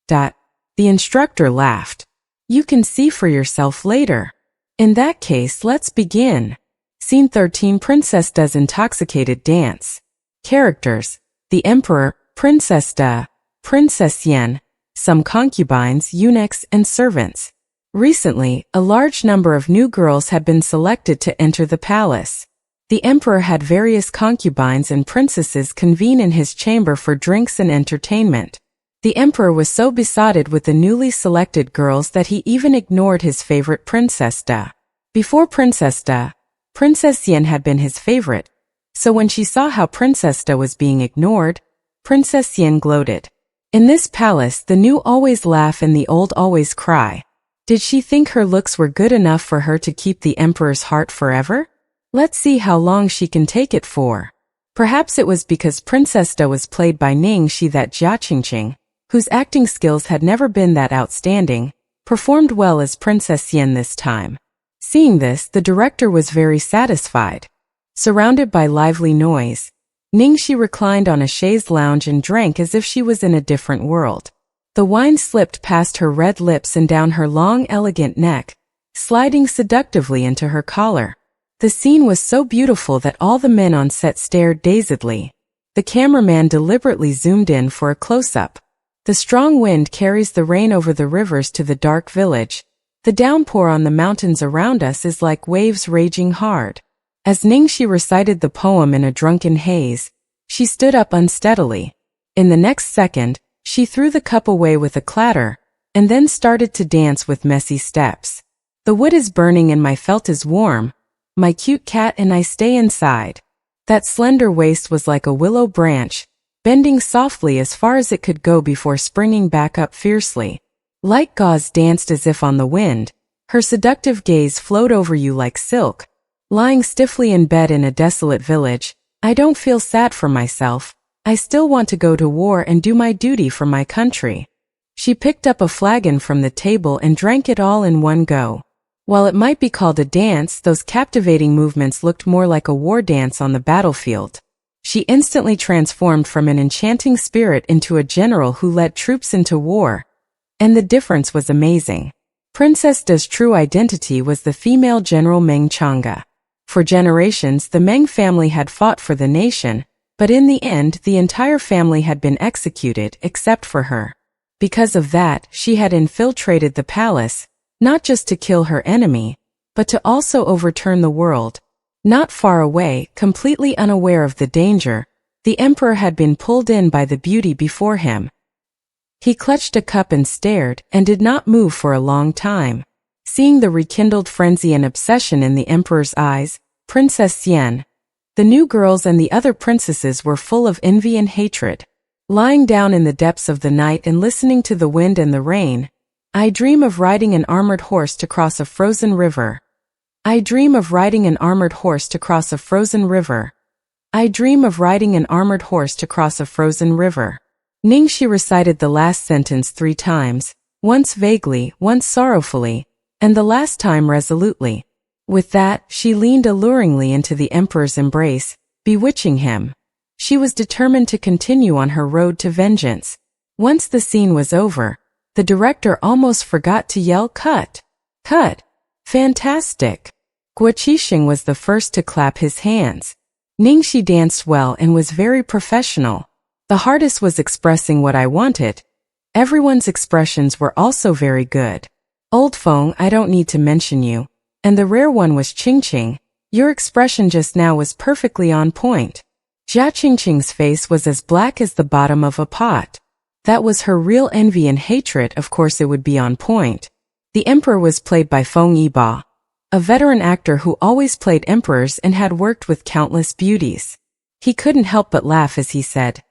The instructor laughed. You can see for yourself later. In that case, let's begin. Scene 13. Princess Da's intoxicated dance. Characters: the Emperor, Princess Da, Princess Yan, some concubines, eunuchs, and servants. Recently, a large number of new girls had been selected to enter the palace. The Emperor had various concubines and princesses convene in his chamber for drinks and entertainment. The Emperor was so besotted with the newly selected girls that he even ignored his favorite Princess Da. Before Princess Da, Princess Yan had been his favorite, so when she saw how Princess Da was being ignored, Princess Yan gloated. In this palace, the new always laugh and the old always cry. Did she think her looks were good enough for her to keep the Emperor's heart forever? Let's see how long she can take it for. Perhaps it was because Princess Da was played by Ningxi that Jia Qingqing, whose acting skills had never been that outstanding, performed well as Princess Yan this time. Seeing this, the director was very satisfied. Surrounded by lively noise, Ningxi reclined on a chaise lounge and drank as if she was in a different world. The wine slipped past her red lips and down her long, elegant neck, sliding seductively into her collar. The scene was so beautiful that all the men on set stared dazedly. The cameraman deliberately zoomed in for a close-up. The strong wind carries the rain over the rivers to the dark village. The downpour on the mountains around us is like waves raging hard. As Ningxi recited the poem in a drunken haze, she stood up unsteadily. In the next second, she threw the cup away with a clatter, and then started to dance with messy steps. The wood is burning and my felt is warm. My cute cat and I stay inside. That slender waist was like a willow branch, bending softly as far as it could go before springing back up fiercely. Light gauze danced as if on the wind. Her seductive gaze flowed over you like silk. Lying stiffly in bed in a desolate village, I don't feel sad for myself. I still want to go to war and do my duty for my country. She picked up a flagon from the table and drank it all in one go. While it might be called a dance, those captivating movements looked more like a war dance on the battlefield. She instantly transformed from an enchanting spirit into a general who led troops into war. And the difference was amazing. Princess Da's true identity was the female general Meng Chang'e. For generations, the Meng family had fought for the nation, but in the end, the entire family had been executed except for her. Because of that, she had infiltrated the palace, not just to kill her enemy, but to also overturn the world. Not far away, completely unaware of the danger, the emperor had been pulled in by the beauty before him. He clutched a cup and stared, and did not move for a long time. Seeing the rekindled frenzy and obsession in the emperor's eyes, Princess Yan, the new girls and the other princesses were full of envy and hatred. Lying down in the depths of the night and listening to the wind and the rain, I dream of riding an armored horse to cross a frozen river. I dream of riding an armored horse to cross a frozen river. I dream of riding an armored horse to cross a frozen river. Ningxi recited the last sentence 3 times, once vaguely, once sorrowfully, and the last time resolutely. With that, she leaned alluringly into the emperor's embrace, bewitching him. She was determined to continue on her road to vengeance. Once the scene was over, the director almost forgot to yell, "Cut! Cut! Fantastic!" Guo Qixing was the first to clap his hands. Ningxi danced well and was very professional. The hardest was expressing what I wanted. Everyone's expressions were also very good. Old Feng, I don't need to mention you. And the rare one was Qingqing. Your expression just now was perfectly on point. Jia Qingqing's face was as black as the bottom of a pot. That was her real envy and hatred. Of course it would be on point. The emperor was played by Feng Yiba, a veteran actor who always played emperors and had worked with countless beauties. He couldn't help but laugh as he said,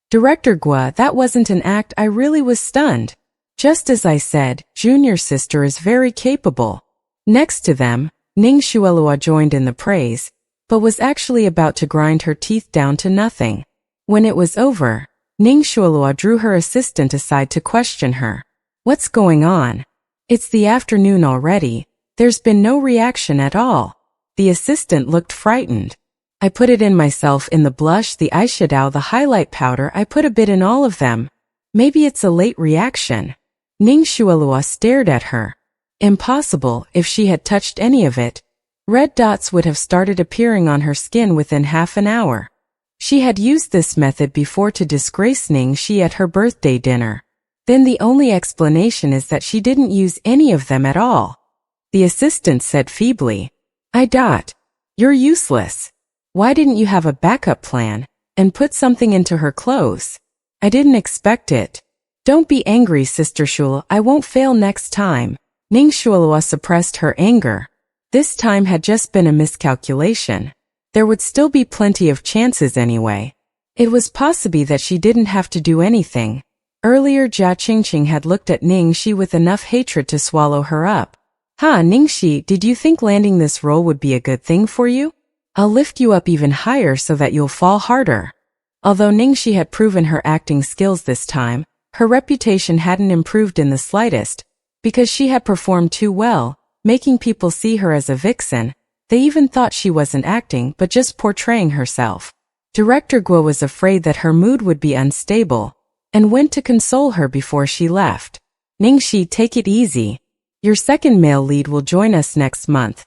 "Director Guo, that wasn't an act. I really was stunned. Just as I said, junior sister is very capable." Next to them, Ning Xuelua joined in the praise, but was actually about to grind her teeth down to nothing. When it was over, Ning Xuelua drew her assistant aside to question her. "What's going on? It's the afternoon already. There's been no reaction at all." The assistant looked frightened. "I put it in myself, in the blush, the eyeshadow, the highlight powder. I put a bit in all of them. Maybe it's a late reaction." Ning Xuelua stared at her. Impossible. If she had touched any of it, red dots would have started appearing on her skin within half an hour. She had used this method before to disgrace Ningxi at her birthday dinner. Then the only explanation is that she didn't use any of them at all. The assistant said feebly, "You're useless. Why didn't you have a backup plan and put something into her clothes? I didn't expect it." "Don't be angry, Sister Shula. I won't fail next time." Ning Xuelua suppressed her anger. This time had just been a miscalculation. There would still be plenty of chances anyway. It was possible that she didn't have to do anything. Earlier Jia Qingqing had looked at Ningxi with enough hatred to swallow her up. Ningxi, did you think landing this role would be a good thing for you? I'll lift you up even higher so that you'll fall harder." Although Ningxi had proven her acting skills this time, her reputation hadn't improved in the slightest, because she had performed too well, making people see her as a vixen. They even thought she wasn't acting but just portraying herself. Director Guo was afraid that her mood would be unstable, and went to console her before she left. "Ningxi, take it easy. Your second male lead will join us next month.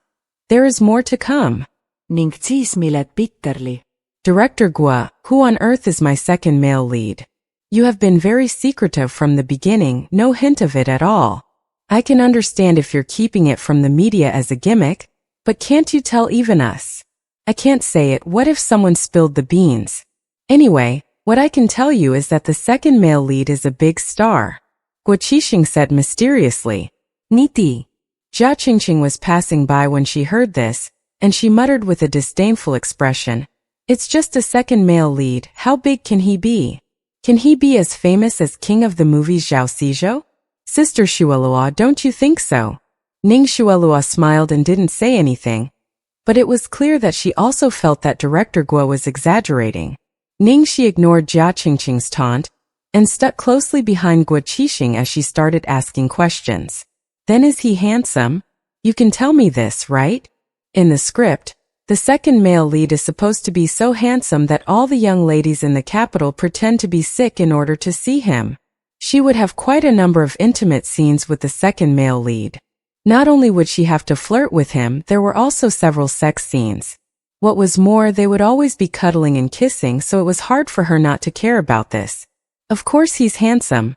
There is more to come." Ningxi smiled bitterly. "Director Guo, who on earth is my second male lead? You have been very secretive from the beginning, no hint of it at all. I can understand if you're keeping it from the media as a gimmick, but can't you tell even us?" "I can't say it. What if someone spilled the beans? Anyway, what I can tell you is that the second male lead is a big star," Guo Qixing said mysteriously. "Niti." Jia Qingqing was passing by when she heard this, and she muttered with a disdainful expression, "It's just a second male lead. How big can he be? Can he be as famous as king of the movies Zhao Xizhou? Sister Xuelua, don't you think so?" Ning Xuelua smiled and didn't say anything, but it was clear that she also felt that Director Guo was exaggerating. Ningxi ignored Jia Qingqing's taunt and stuck closely behind Guo Qixing as she started asking questions. "Then is he handsome? You can tell me this, right? In the script, the second male lead is supposed to be so handsome that all the young ladies in the capital pretend to be sick in order to see him. She would have quite a number of intimate scenes with the second male lead. Not only would she have to flirt with him, there were also several sex scenes. What was more, they would always be cuddling and kissing, so it was hard for her not to care about this. Of course he's handsome.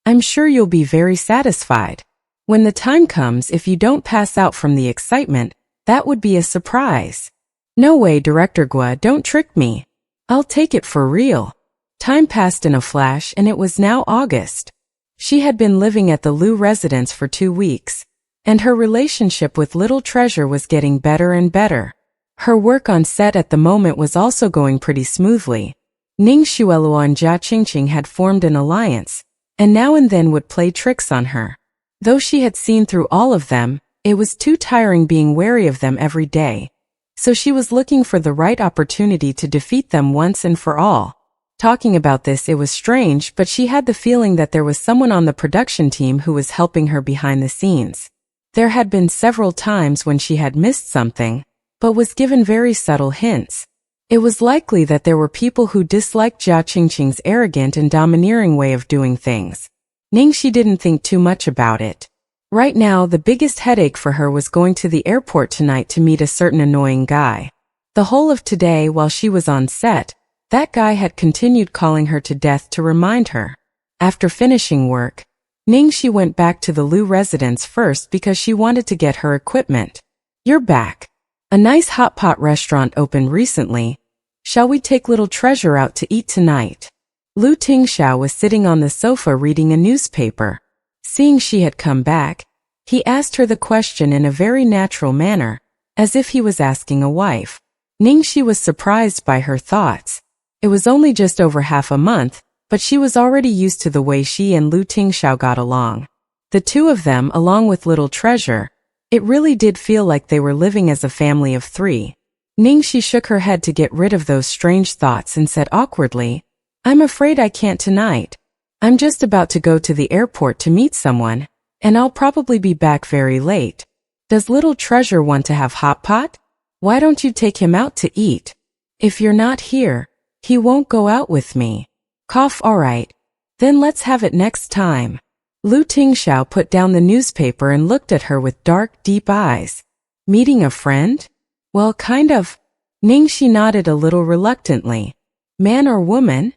I'm sure you'll be very satisfied. When the time comes, if you don't pass out from the excitement, that would be a surprise." "No way, Director Guo, don't trick me. I'll take it for real." Time passed in a flash and it was now August. She had been living at the Lu residence for 2 weeks, and her relationship with Little Treasure was getting better and better. Her work on set at the moment was also going pretty smoothly. Ning Xuelua and Jia Qingqing had formed an alliance, and now and then would play tricks on her. Though she had seen through all of them, it was too tiring being wary of them every day. So she was looking for the right opportunity to defeat them once and for all. Talking about this, it was strange, but she had the feeling that there was someone on the production team who was helping her behind the scenes. There had been several times when she had missed something, but was given very subtle hints. It was likely that there were people who disliked Jia Qingqing's arrogant and domineering way of doing things. Ningxi didn't think too much about it. Right now, the biggest headache for her was going to the airport tonight to meet a certain annoying guy. The whole of today, while she was on set, that guy had continued calling her to death to remind her. After finishing work, Ningxi went back to the Lu residence first because she wanted to get her equipment. "You're back. A nice hot pot restaurant opened recently. Shall we take little treasure out to eat tonight?" Lu Tingxiao was sitting on the sofa reading a newspaper. Seeing she had come back, he asked her the question in a very natural manner, as if he was asking a wife. Ningxi was surprised by her thoughts. It was only just over half a month, but she was already used to the way she and Lu Tingxiao got along. The two of them, along with little treasure, it really did feel like they were living as a family of three. Ningxi shook her head to get rid of those strange thoughts and said awkwardly, "I'm afraid I can't tonight. I'm just about to go to the airport to meet someone, and I'll probably be back very late. Does little treasure want to have hot pot? Why don't you take him out to eat? If you're not here, he won't go out with me." Cough. "All right. Then let's have it next time." Lu Tingxiao put down the newspaper and looked at her with dark, deep eyes. "Meeting a friend? Well, kind of." Ningxi nodded a little reluctantly. "Man or woman?"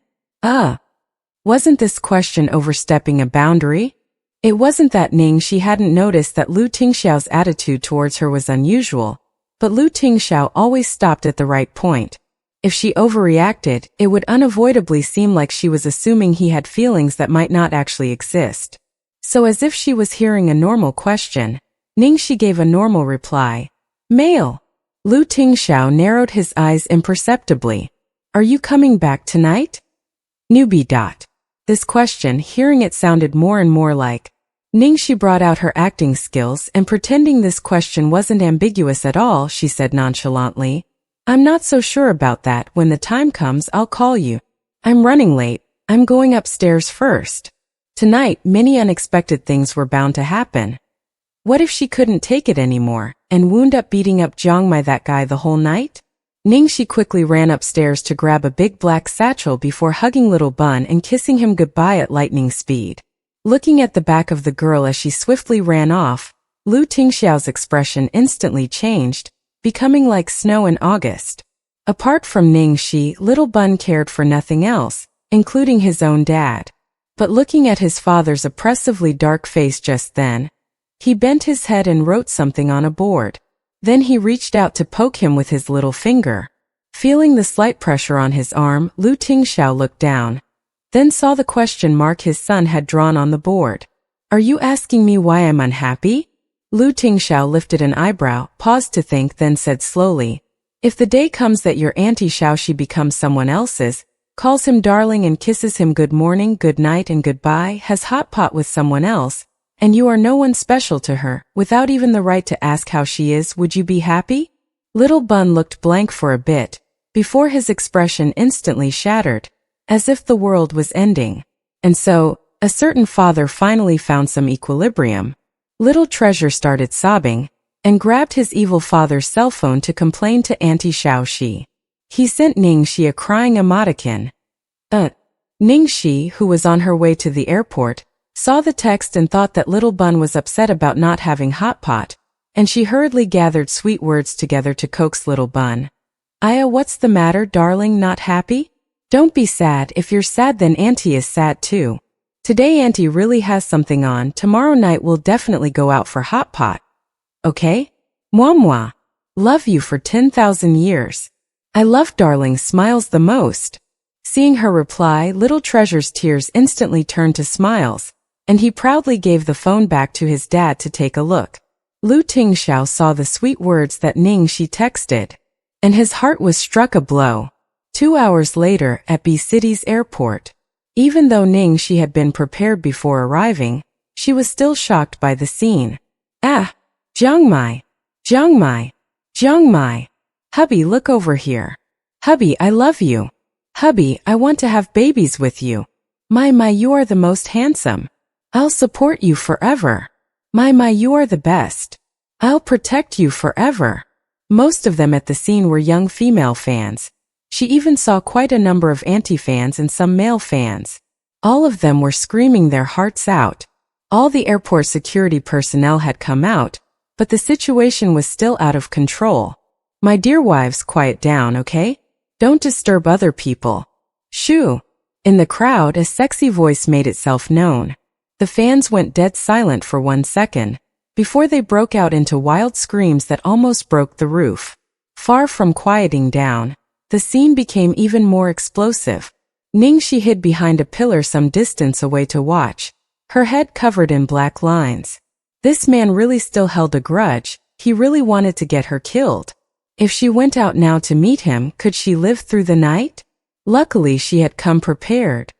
Wasn't this question overstepping a boundary? It wasn't that Ningxi hadn't noticed that Lu Tingxiao's attitude towards her was unusual, but Lu Tingxiao always stopped at the right point. If she overreacted, it would unavoidably seem like she was assuming he had feelings that might not actually exist. So as if she was hearing a normal question, Ningxi gave a normal reply. "Male." Lu Tingxiao narrowed his eyes imperceptibly. "Are you coming back tonight?" Newbie. This question, hearing it, sounded more and more like. Ningxi brought out her acting skills, and pretending this question wasn't ambiguous at all, she said nonchalantly, "I'm not so sure about that. When the time comes, I'll call you. I'm running late. I'm going upstairs first." Tonight, many unexpected things were bound to happen. What if she couldn't take it anymore, and wound up beating up Jiangmai, that guy, the whole night? Ningxi quickly ran upstairs to grab a big black satchel before hugging little Bun and kissing him goodbye at lightning speed. Looking at the back of the girl as she swiftly ran off, Lu Tingxiao's expression instantly changed, becoming like snow in August. Apart from Ningxi, little Bun cared for nothing else, including his own dad. But looking at his father's oppressively dark face just then, he bent his head and wrote something on a board. Then he reached out to poke him with his little finger. Feeling the slight pressure on his arm, Lu Tingxiao looked down, then saw the question mark his son had drawn on the board. "Are you asking me why I'm unhappy?" Lu Tingxiao lifted an eyebrow, paused to think, then said slowly, "If the day comes that your Auntie Xiaoxi becomes someone else's, calls him darling and kisses him good morning, good night and goodbye, has hot pot with someone else, and you are no one special to her, without even the right to ask how she is, would you be happy?" Little Bun looked blank for a bit, before his expression instantly shattered, as if the world was ending. And so, a certain father finally found some equilibrium. Little Treasure started sobbing, and grabbed his evil father's cell phone to complain to Auntie Xiaoxi. He sent Ningxi a crying emoticon. Ningxi, who was on her way to the airport, saw the text and thought that little Bun was upset about not having hot pot, and she hurriedly gathered sweet words together to coax little Bun. "Aya, what's the matter, darling, not happy? Don't be sad. If you're sad, then Auntie is sad too. Today Auntie really has something on. Tomorrow night we'll definitely go out for hot pot. Okay? Moi. Love you for 10,000 years. I love darling smiles the most." Seeing her reply, Little Treasure's tears instantly turned to smiles, and he proudly gave the phone back to his dad to take a look. Lu Tingxiao saw the sweet words that Ningxi texted, and his heart was struck a blow. 2 hours later, at B City's airport, even though Ningxi had been prepared before arriving, she was still shocked by the scene. "Ah! Jiangmai! Jiangmai! Jiangmai! Hubby, look over here. Hubby, I love you. Hubby, I want to have babies with you. My, you are the most handsome. I'll support you forever. My, you are the best. I'll protect you forever. Most of them at the scene were young female fans. She even saw quite a number of anti-fans and some male fans. All of them were screaming their hearts out. All the airport security personnel had come out, but the situation was still out of control. My dear wives, quiet down, okay? Don't disturb other people. Shoo! In the crowd, a sexy voice made itself known. The fans went dead silent for 1 second, before they broke out into wild screams that almost broke the roof. Far from quieting down, the scene became even more explosive. Ningxi hid behind a pillar some distance away to watch, her head covered in black lines. This man really still held a grudge. He really wanted to get her killed. If she went out now to meet him, could she live through the night? Luckily, she had come prepared.